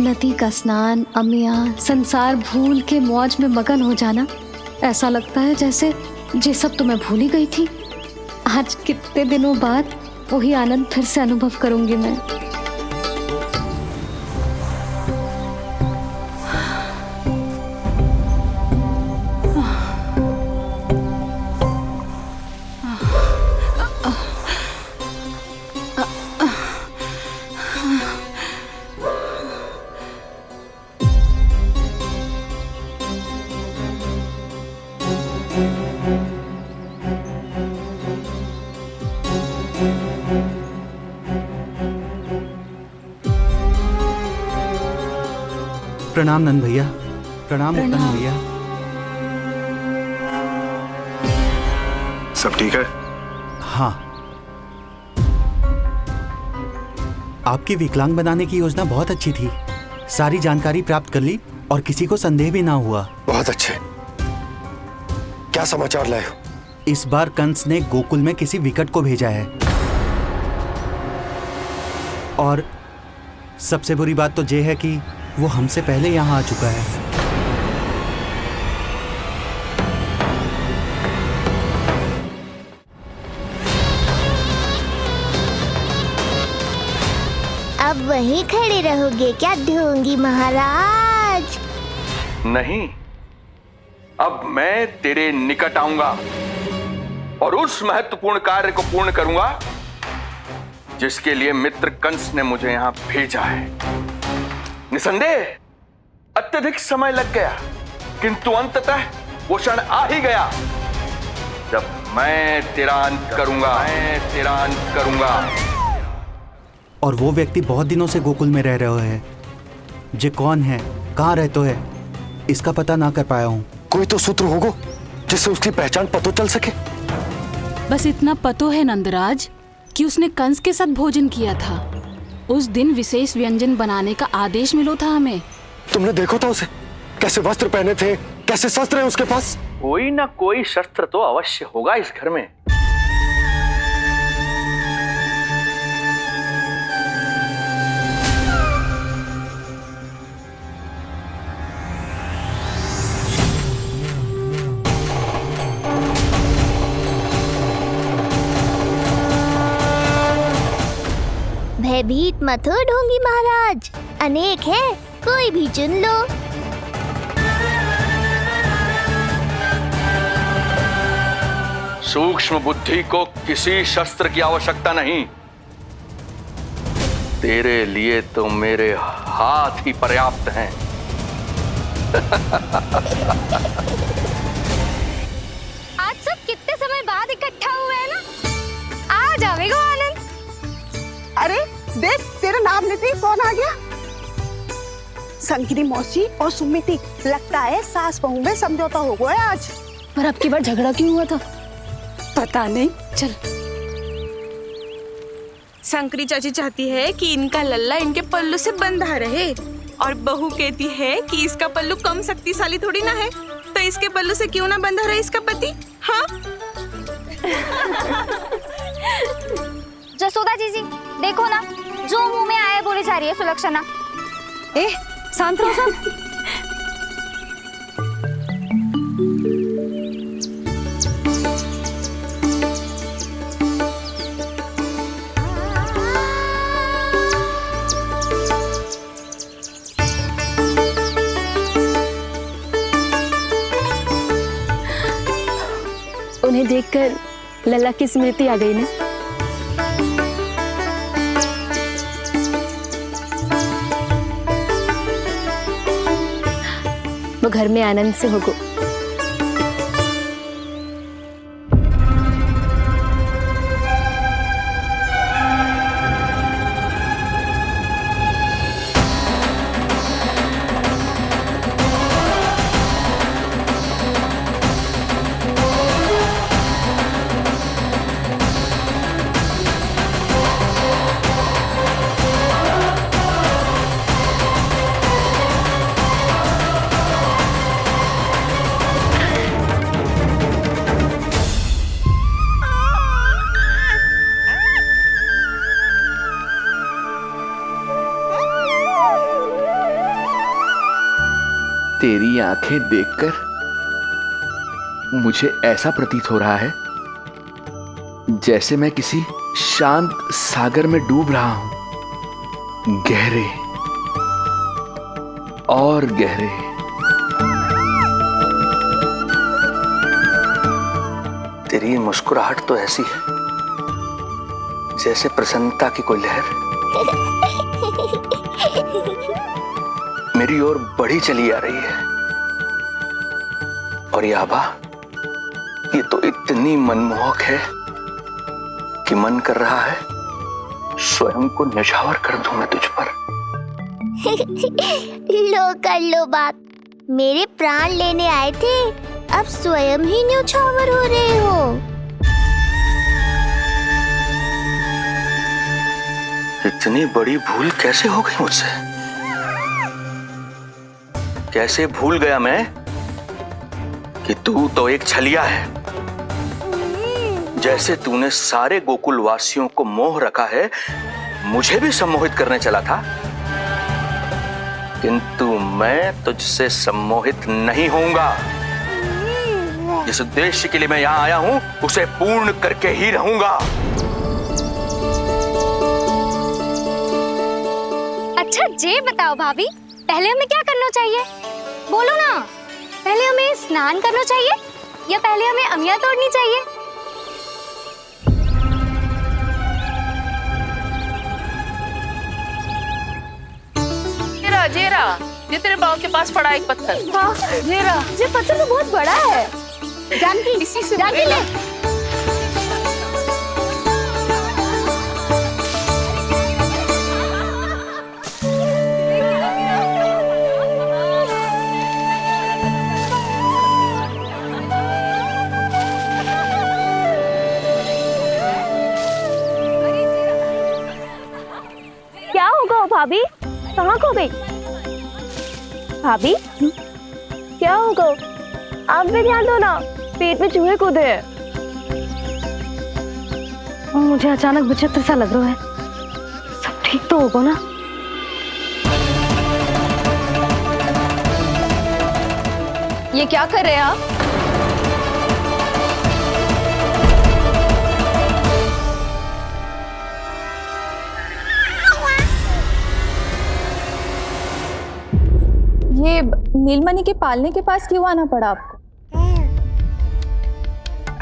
नदी का स्नान, अमिया, संसार भूल के मौज में मगन हो जाना, ऐसा लगता है जैसे ये सब तो मैं भूल ही गई थी। आज कितने दिनों बाद वही आनंद फिर से अनुभव करूंगी मैं। प्रणाम नंद भैया। प्रणाम उत्तम भैया। सब ठीक है? हाँ। आपकी विकलांग बनाने की योजना बहुत अच्छी थी। सारी जानकारी प्राप्त कर ली और किसी को संदेह भी ना हुआ। बहुत अच्छे। क्या समाचार लाए हो? इस बार कंस ने गोकुल में किसी विकट को भेजा है, और सबसे बुरी बात तो ये है कि वो हमसे पहले यहाँ आ चुका है। अब वहीं खड़े रहोगे क्या ढोंगी महाराज? नहीं, अब मैं तेरे निकट आऊंगा और उस महत्वपूर्ण कार्य को पूर्ण करूंगा जिसके लिए मित्र कंस ने मुझे यहां भेजा है। निसंदेह अत्यधिक समय लग गया, किंतु अंततः वो क्षण आ ही गया जब मैं तेरा अंत करूंगा। और वो व्यक्ति बहुत दिनों से गोकुल में रह रहे हैं। जे कौन है, कहाँ रहते है, इसका पता ना कर पाया हूँ। कोई तो सूत्र होगा जिससे उसकी पहचान पता चल सके। बस इतना पतो है नंदराज कि उसने कंस के साथ भोजन किया था। उस दिन विशेष व्यंजन बनाने का आदेश मिलो था हमें। तुमने देखो था उसे, कैसे वस्त्र पहने थे, कैसे शस्त्र है उसके पास? कोई ना कोई शस्त्र तो अवश्य होगा इस घर में। भयभीत मत हो ढोंगी महाराज, अनेक है, कोई भी चुन लो। सूक्ष्म बुद्धि को किसी शस्त्र की आवश्यकता नहीं। तेरे लिए तो मेरे हाथ ही पर्याप्त हैं। आज सब कितने समय बाद इकट्ठा हुए हैं ना, आ जाएगा आनंद। अरे देख, तेरा नाम लेते ही कौन आ गया? संगिनी मौसी और सुमिति, लगता है सास बहू में समझौता हो गया आज। पर अब की बार झगड़ा क्यों हुआ था? पता नहीं। चल। शंकरी चाची चाहती है कि इनका लल्ला इनके पल्लू से बंधा रहे, और बहू कहती है कि इसका पल्लू कम शक्तिशाली थोड़ी ना है, तो इसके पल्लू से क्यों ना बंधा रहे इसका पति। हाँ जसोदा जीजी, देखो ना, जो मुंह में आए बोली जा रही है सुलक्षणा। शांत रहो सब। उन्हें देखकर लल्ला की स्मृति आ गई ना। वो घर में आनंद से होगो। तेरी आंखें देखकर मुझे ऐसा प्रतीत हो रहा है जैसे मैं किसी शांत सागर में डूब रहा हूं, गहरे और गहरे। तेरी मुस्कुराहट तो ऐसी है जैसे प्रसन्नता की कोई लहर मेरी ओर बढ़ी चली आ रही है। और ये आभा, ये तो इतनी मनमोहक है कि मन कर रहा है स्वयं को न्यौछावर कर दूं मैं तुझ पर। लो कर लो बात, मेरे प्राण लेने आए थे, अब स्वयं ही न्यौछावर हो रहे हो। इतनी बड़ी भूल कैसे हो गई मुझसे? कैसे भूल गया मैं कि तू तो एक छलिया है। जैसे तूने सारे गोकुल वासियों को मोह रखा है, मुझे भी सम्मोहित करने चला था, किंतु मैं तुझसे सम्मोहित नहीं होऊंगा। जिस उद्देश्य के लिए मैं यहां आया हूं उसे पूर्ण करके ही रहूंगा। अच्छा जे बताओ भाभी, पहले हमें क्या करना चाहिए? बोलो ना, पहले हमें स्नान करना चाहिए या पहले हमें अमिया तोड़नी चाहिए? जेरा, ये तेरे बाव के पास पड़ा एक पत्थर। हाँ, ये पत्थर तो बहुत बड़ा है। जानकी, इसी से जानकी ले। क्या होगा भाभी, कहाँ खो गई? भाभी क्या होगा? आप भी ध्यान दो ना, पेट में चूहे कूदे हैं। मुझे अचानक विचित्र सा लग रहा है। सब ठीक तो होगा ना? ये क्या कर रहे हैं आप? ये नीलमणि के पालने के पास क्यों आना पड़ा आपको?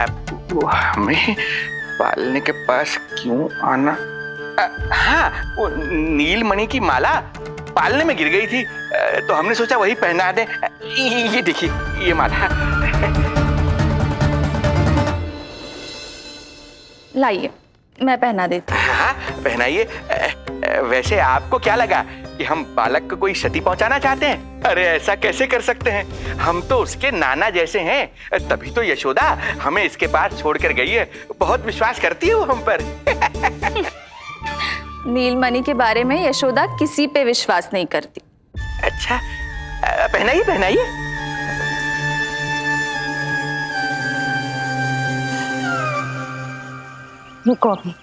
अब वो हमें पालने के पास क्यों आना? हाँ, वो नीलमणि की माला पालने में गिर गई थी, तो हमने सोचा वही पहना दे। ये देखिए, ये माला। लाइए, मैं पहना देती हूँ। हाँ, पहनाइए। वैसे आपको क्या लगा कि हम बालक को कोई क्षति पहुंचाना चाहते हैं? अरे ऐसा कैसे कर सकते हैं? हम तो उसके नाना जैसे हैं, तभी तो यशोदा हमें इसके पास छोड़कर गई है। बहुत विश्वास करती है वो हम पर। नीलमणि के बारे में यशोदा किसी पे विश्वास नहीं करती। अच्छा, पहनाइए पहनाइए। रुको अभी।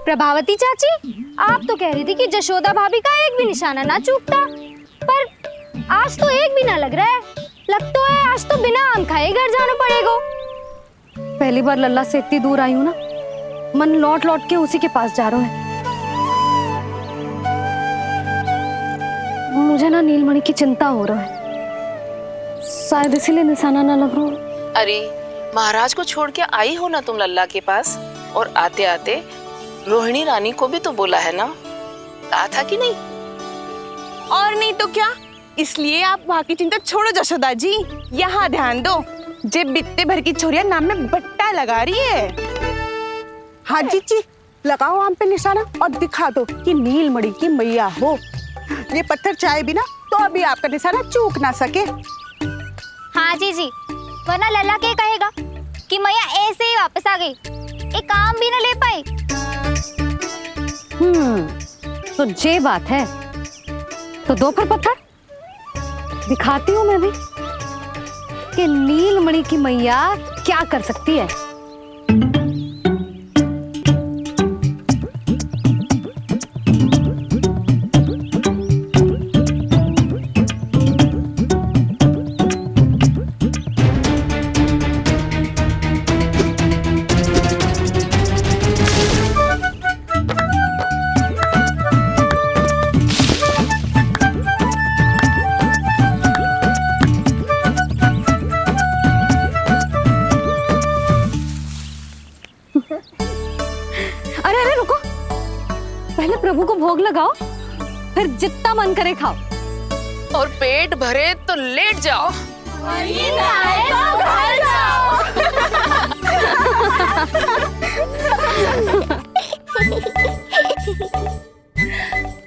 प्रभावती चाची, आप तो कह रही थी कि जशोदा भाभी का एक भी निशाना ना चूकता, पर आज तो एक भी ना लग रहा है। लगता है आज तो बिना आम खाए घर जाना पड़ेगा। पहली बार लल्ला से इतनी दूर आई हूँ ना, मन लौट लौट के उसी के पास जा रहा है। मुझे ना नीलमणि की चिंता हो रहा है, शायद इसीलिए निशाना ना लग रहा हो। अरे महाराज को छोड़ के आई हो ना तुम लल्ला के पास, और आते आते रोहिणी रानी को भी तो बोला है ना, कहा था कि नहीं? और नहीं तो क्या, इसलिए आप वहाँ की चिंता छोड़ो जशोदा जी, यहाँ ध्यान दो। जे बित्ते भर की छोरिया नाम में बट्टा लगा रही है। हाँ जीजी, लगाओ आम पे निशाना और दिखा दो कि नीलमणि की मैया हो। ये पत्थर चाहे भी ना तो अभी आपका निशाना चूक ना सके। हाँ जीजी, वरना लल्ला क्या कहेगा कि मैया ऐसे ही वापस आ गई, एक काम भी ना ले पाई। तो ये बात है, तो दो फिर पत्थर दिखाती हूँ मैं भी कि नीलमणि की मैया क्या कर सकती है। पहले प्रभु को भोग लगाओ, फिर जितना मन करे खाओ, और पेट भरे तो लेट जाओ।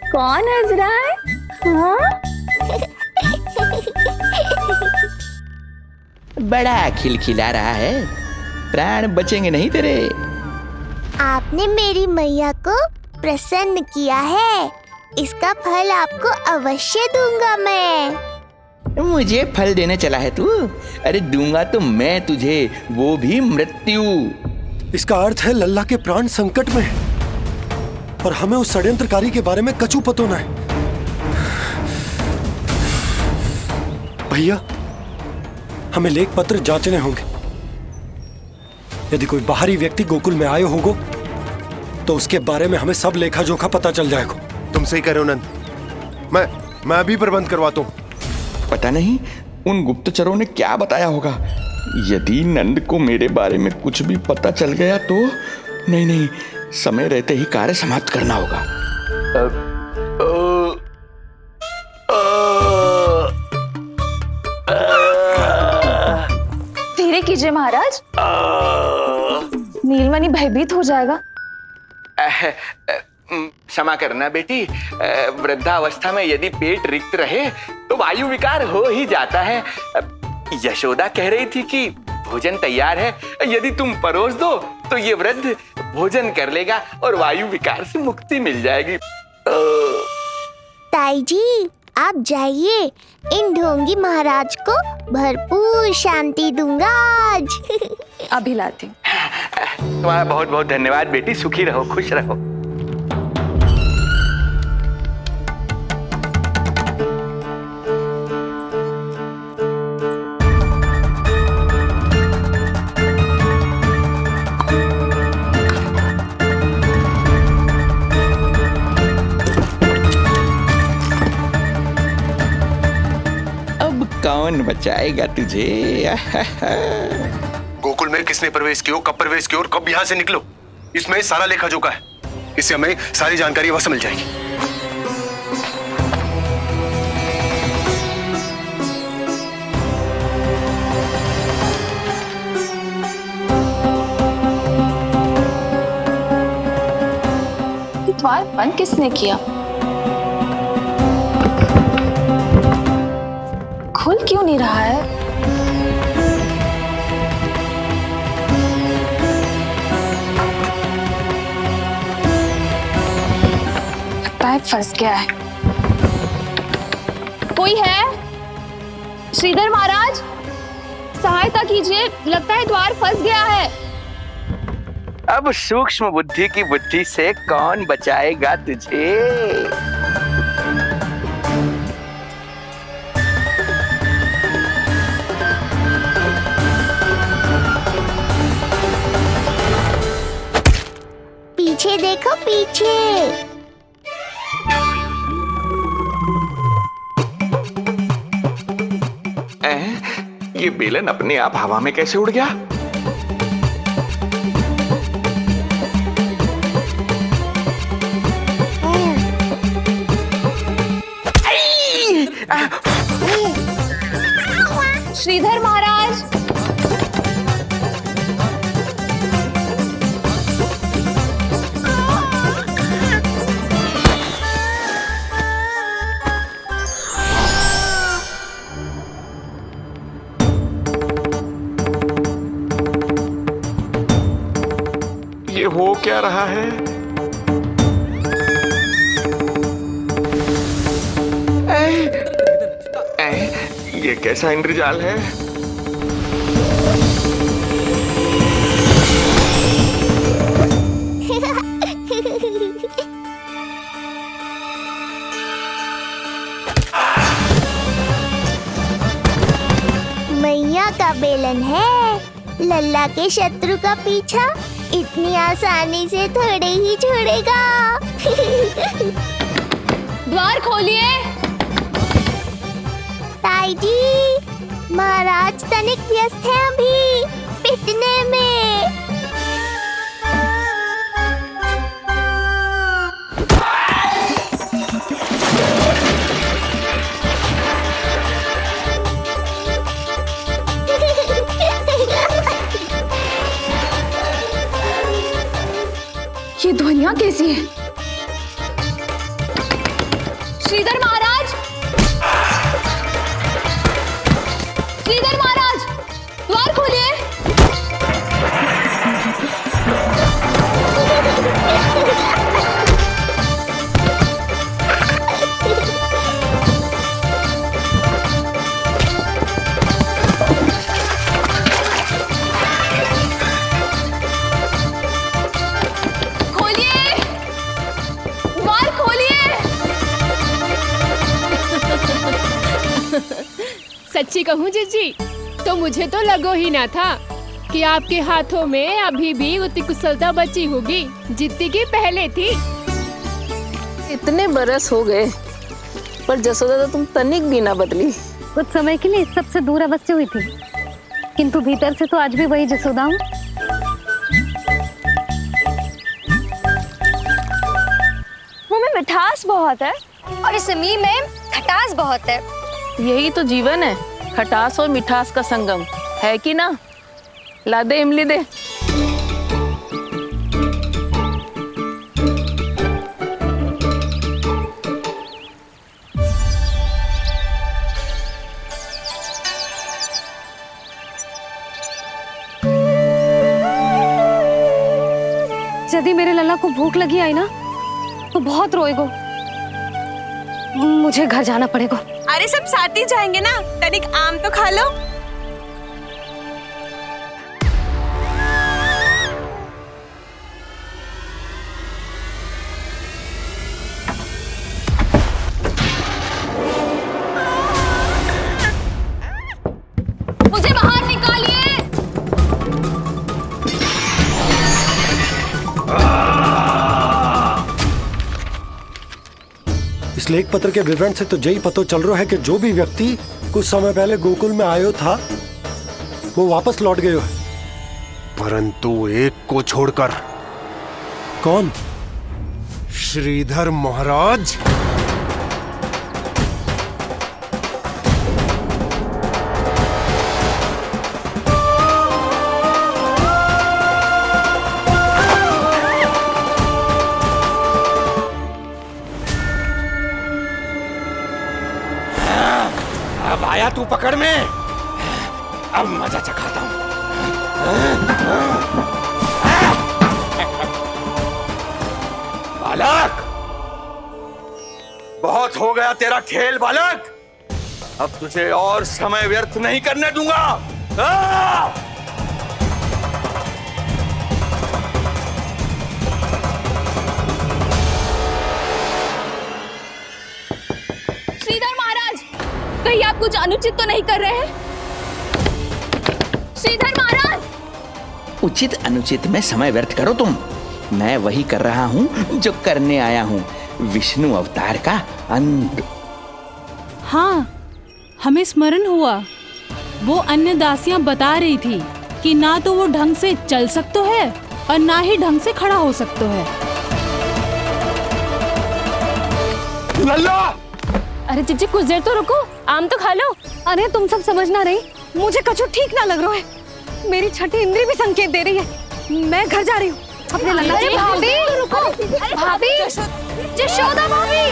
कौन हंस रहा है? हाँ? बड़ा खिलखिला रहा है, प्राण बचेंगे नहीं तेरे। आपने मेरी मैया को प्रसन्न किया है, इसका फल आपको अवश्य दूंगा मैं। मुझे फल देने चला है तू? अरे दूंगा तो मैं तुझे, वो भी मृत्यु। इसका अर्थ है लल्ला के प्राण संकट में है और हमें उस षड्यंत्रकारी के बारे में कचू पतो न है। भैया, हमें लेख पत्र जांचने होंगे। यदि कोई बाहरी व्यक्ति गोकुल में आए होगो तो उसके बारे में हमें सब लेखा जोखा पता चल जाएगा। तुम सही कह रहे हो नंद, मैं अभी प्रबंध करवाता हूँ। पता नहीं उन गुप्तचरों ने क्या बताया होगा। यदि नंद को मेरे बारे में कुछ भी पता चल गया तो नहीं, समय रहते ही कार्य समाप्त करना होगा। धीरे कीजिए महाराज, नीलमणि भयभीत हो जाएगा। क्षमा करना बेटी, वृद्धावस्था में यदि पेट रिक्त रहे तो वायु विकार हो ही जाता है। यशोदा कह रही थी कि भोजन तैयार है, यदि तुम परोस दो तो ये वृद्ध भोजन कर लेगा और वायु विकार से मुक्ति मिल जाएगी। ताई जी आप जाइए, इन ढोंगी महाराज को भरपूर शांति दूंगा आज। अभी लाती हूँ। तुम्हारा बहुत बहुत धन्यवाद बेटी, सुखी रहो, खुश रहो। कौन बचाएगा तुझे? गोकुल में किसने प्रवेश किया, कब प्रवेश किया और कब यहाँ से निकलो, इसमें सारा लेखा जोखा है। इससे हमें सारी जानकारी वहां से मिल जाएगी। द्वार बंद किसने किया? खुल क्यों नहीं रहा है? लगता है फंस गया है। कोई है? श्रीधर महाराज सहायता कीजिए, लगता है द्वार फंस गया है। अब सूक्ष्म बुद्धि की बुद्धि से कौन बचाएगा तुझे? पीछे देखो पीछे। ये बेलन अपने आप हवा में कैसे उड़ गया? श्रीधर महाराज हो क्या रहा है? ये कैसा इंद्रजाल है? मैया का बेलन है, लल्ला के शत्रु का पीछा इतनी आसानी से थोड़े ही छोड़ेगा। द्वार खोलिए। ताई जी महाराज तनिक व्यस्त हैं अभी पिटने में। ये ध्वनियां कैसी है? श्रीधर महाराज, श्रीधर महाराज, द्वार खोलिए। सच्ची कहूँ जीजी, तो मुझे तो लगो ही ना था कि आपके हाथों में अभी भी उतनी कुशलता बची होगी जितनी की पहले थी। इतने बरस हो गए पर जसोदा तो तुम तनिक भी ना बदली। कुछ समय के लिए सबसे दूर अवश्य हुई थी, किंतु भीतर से तो आज भी वही जसोदा हूँ। मुंह में मिठास बहुत है और इस मीम में खटास बहुत है। यही तो जीवन है, खटास और मिठास का संगम है कि ना? ला दे इमली दे। यदि मेरे लल्ला को भूख लगी आई ना तो बहुत रोएगो। मुझे घर जाना पड़ेगा। अरे सब साथ ही जाएंगे ना, तनिक आम तो खा लो। मुझे बाहर निकालिए। इस लेख पत्र के विवरण से तो यही पता चल रहा है कि जो भी व्यक्ति कुछ समय पहले गोकुल में आयो था वो वापस लौट गयो है, परंतु एक को छोड़कर। कौन? श्रीधर महाराज। अब आया तू पकड़ में, अब मजा चखाता हूं। बालक, बहुत हो गया तेरा खेल बालक, अब तुझे और समय व्यर्थ नहीं करने दूंगा। श्रीधर महाराज, कहीं आप कुछ अनुचित तो नहीं कर रहे हैं? श्रीधर महाराज! उचित अनुचित में समय व्यर्थ करो तुम, मैं वही कर रहा हूं जो करने आया हूं, विष्णु अवतार का अंत। हाँ, हमें स्मरण हुआ, वो अन्य दासियां बता रही थी कि ना तो वो ढंग से चल सकते है और ना ही ढंग से खड़ा हो सकते है। लल्ला! अरे चिच्ची कुछ देर तो रुको, आम तो खा लो। अरे तुम सब समझना नहीं, मुझे कछु ठीक ना लग रहा है। मेरी छठी इंद्री भी संकेत दे रही है। मैं घर जा रही हूँ अपने लल्ला जी। भाभी रुको, भाभी, जशोदा भाभी।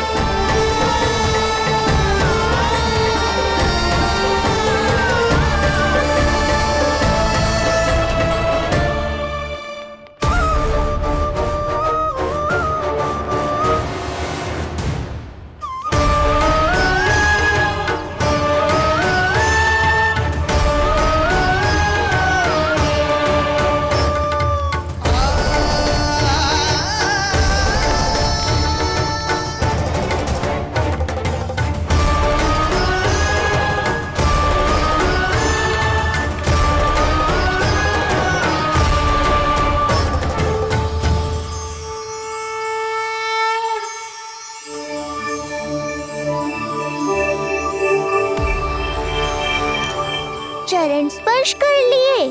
चरण स्पर्श कर लिए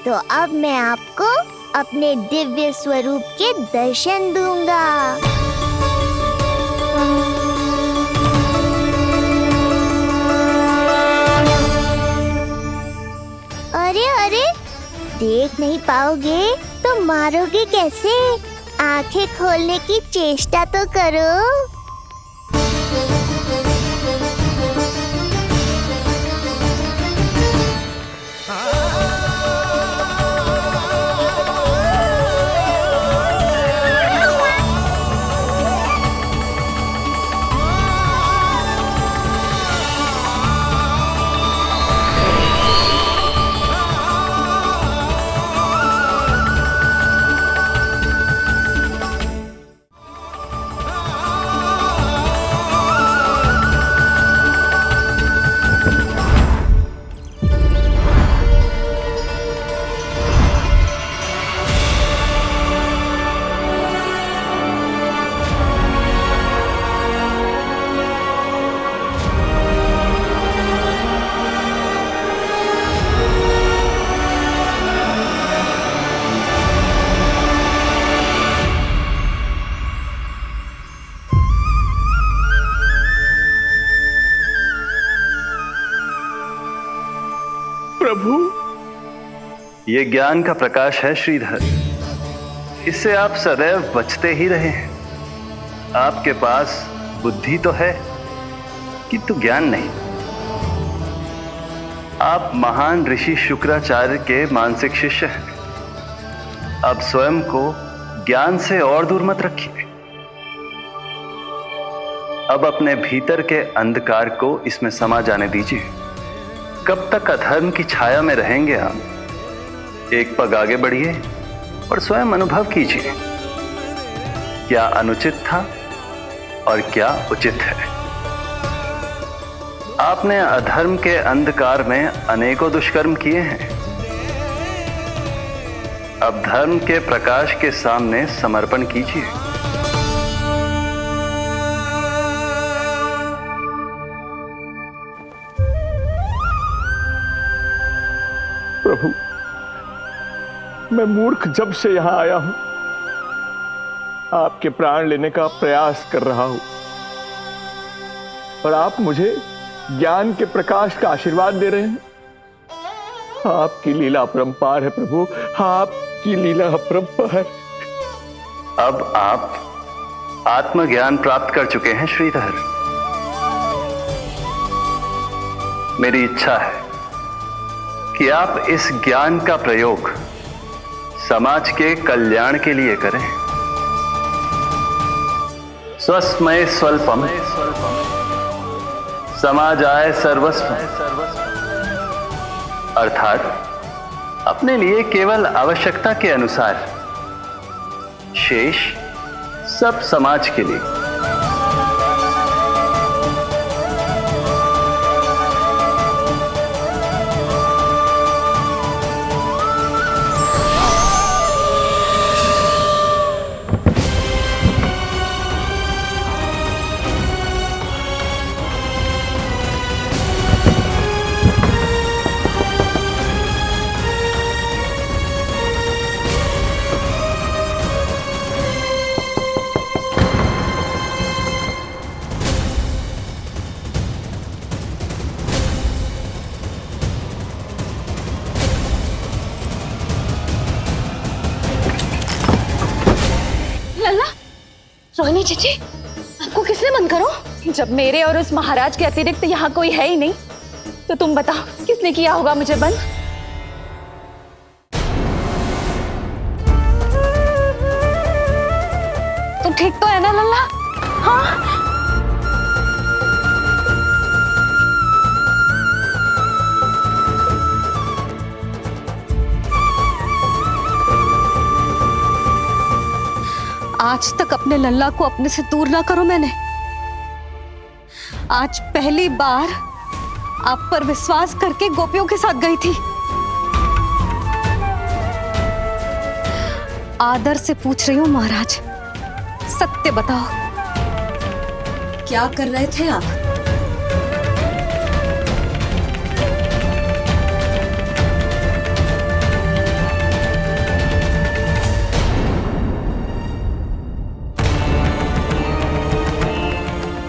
तो अब मैं आपको अपने दिव्य स्वरूप के दर्शन दूंगा। अरे अरे, देख नहीं पाओगे तो मारोगे कैसे? आंखें खोलने की चेष्टा तो करो। प्रभु, ये ज्ञान का प्रकाश है श्रीधर, इससे आप सदैव बचते ही रहे हैं। आपके पास बुद्धि तो है किंतु ज्ञान नहीं। आप महान ऋषि शुक्राचार्य के मानसिक शिष्य हैं। आप स्वयं को ज्ञान से और दूर मत रखिए। अब अपने भीतर के अंधकार को इसमें समा जाने दीजिए। कब तक अधर्म की छाया में रहेंगे हम? एक पग आगे बढ़िए और स्वयं अनुभव कीजिए, क्या अनुचित था और क्या उचित है। आपने अधर्म के अंधकार में अनेकों दुष्कर्म किए हैं। अब धर्म के प्रकाश के सामने समर्पण कीजिए। प्रभु, मैं मूर्ख जब से यहां आया हूं, आपके प्राण लेने का प्रयास कर रहा हूं, और आप मुझे ज्ञान के प्रकाश का आशीर्वाद दे रहे हैं। आपकी लीला अपरंपार है प्रभु, आपकी लीला अपरंपार। अब आप आत्मज्ञान प्राप्त कर चुके हैं श्रीधर। मेरी इच्छा है कि आप इस ज्ञान का प्रयोग समाज के कल्याण के लिए करें। स्वस्मय स्वल्पम समाजाय सर्वस्व, अर्थात अपने लिए केवल आवश्यकता के अनुसार, शेष सब समाज के लिए। रोहिणी चीची, आपको किसने बंद करो? जब मेरे और उस महाराज के अतिरिक्त यहाँ कोई है ही नहीं, तो तुम बताओ किसने किया होगा मुझे बंद? तुम ठीक तो है ना लल्ला? हाँ? आज तक अपने लल्ला को अपने से दूर ना करो मैंने। आज पहली बार आप पर विश्वास करके गोपियों के साथ गई थी। आदर से पूछ रही हूँ महाराज, सत्य बताओ, क्या कर रहे थे आप?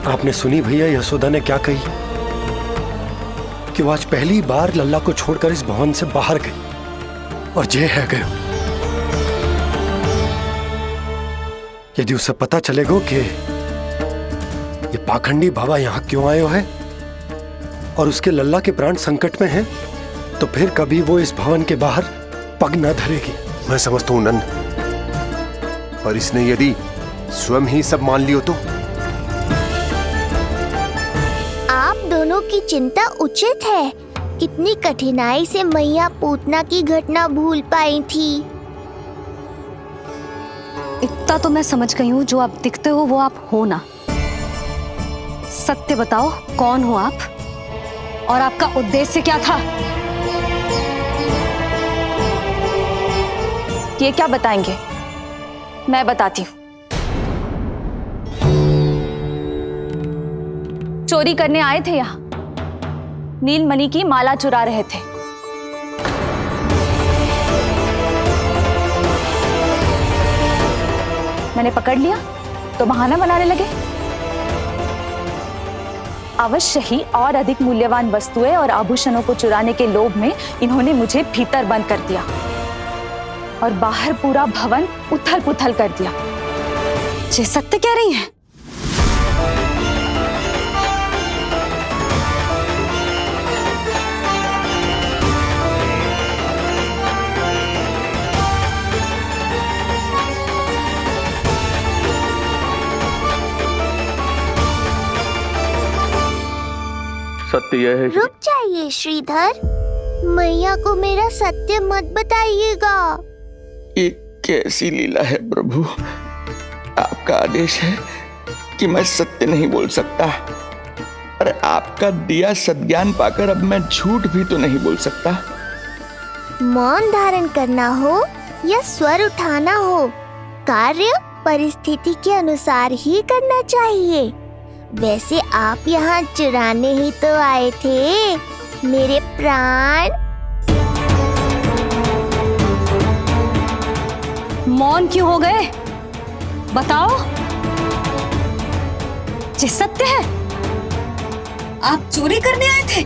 आपने सुनी भैया यशोदा ने क्या कही? कि वो आज पहली बार लल्ला को छोड़कर इस भवन से बाहर गई और जे है गयो। यदि उसे पता चलेगा कि ये पाखंडी बाबा यहां क्यों आयो है और उसके लल्ला के प्राण संकट में हैं, तो फिर कभी वो इस भवन के बाहर पग न धरेगी। मैं समझता हूं नंद, पर इसने यदि स्वयं ही सब मान लियो तो? आप दोनों की चिंता उचित है। कितनी कठिनाई से मैया पूतना की घटना भूल पाई थी। इतना तो मैं समझ गई हूँ, जो आप दिखते हो वो आप हो ना। सत्य बताओ, कौन हो आप और आपका उद्देश्य क्या था? ये क्या बताएंगे? मैं बताती हूँ। चोरी करने आए थे यहाँ, नीलमणि की माला चुरा रहे थे। मैंने पकड़ लिया तो बहाना बनाने लगे। अवश्य ही और अधिक मूल्यवान वस्तुएं और आभूषणों को चुराने के लोभ में इन्होंने मुझे भीतर बंद कर दिया और बाहर पूरा भवन उथल पुथल कर दिया। ये सत्य कह रही हैं? सत्य यह है रुक जाइए श्रीधर, मैया को मेरा सत्य मत बताइएगा। ये कैसी लीला है प्रभु, आपका आदेश है कि मैं सत्य नहीं बोल सकता, अरे आपका दिया सद्ज्ञान पाकर अब मैं झूठ भी तो नहीं बोल सकता। मौन धारण करना हो या स्वर उठाना हो, कार्य परिस्थिति के अनुसार ही करना चाहिए। वैसे आप यहाँ चुराने ही तो आए थे मेरे प्राण। मौन क्यों हो गए? बताओ, ये सत्य है? आप चोरी करने आए थे?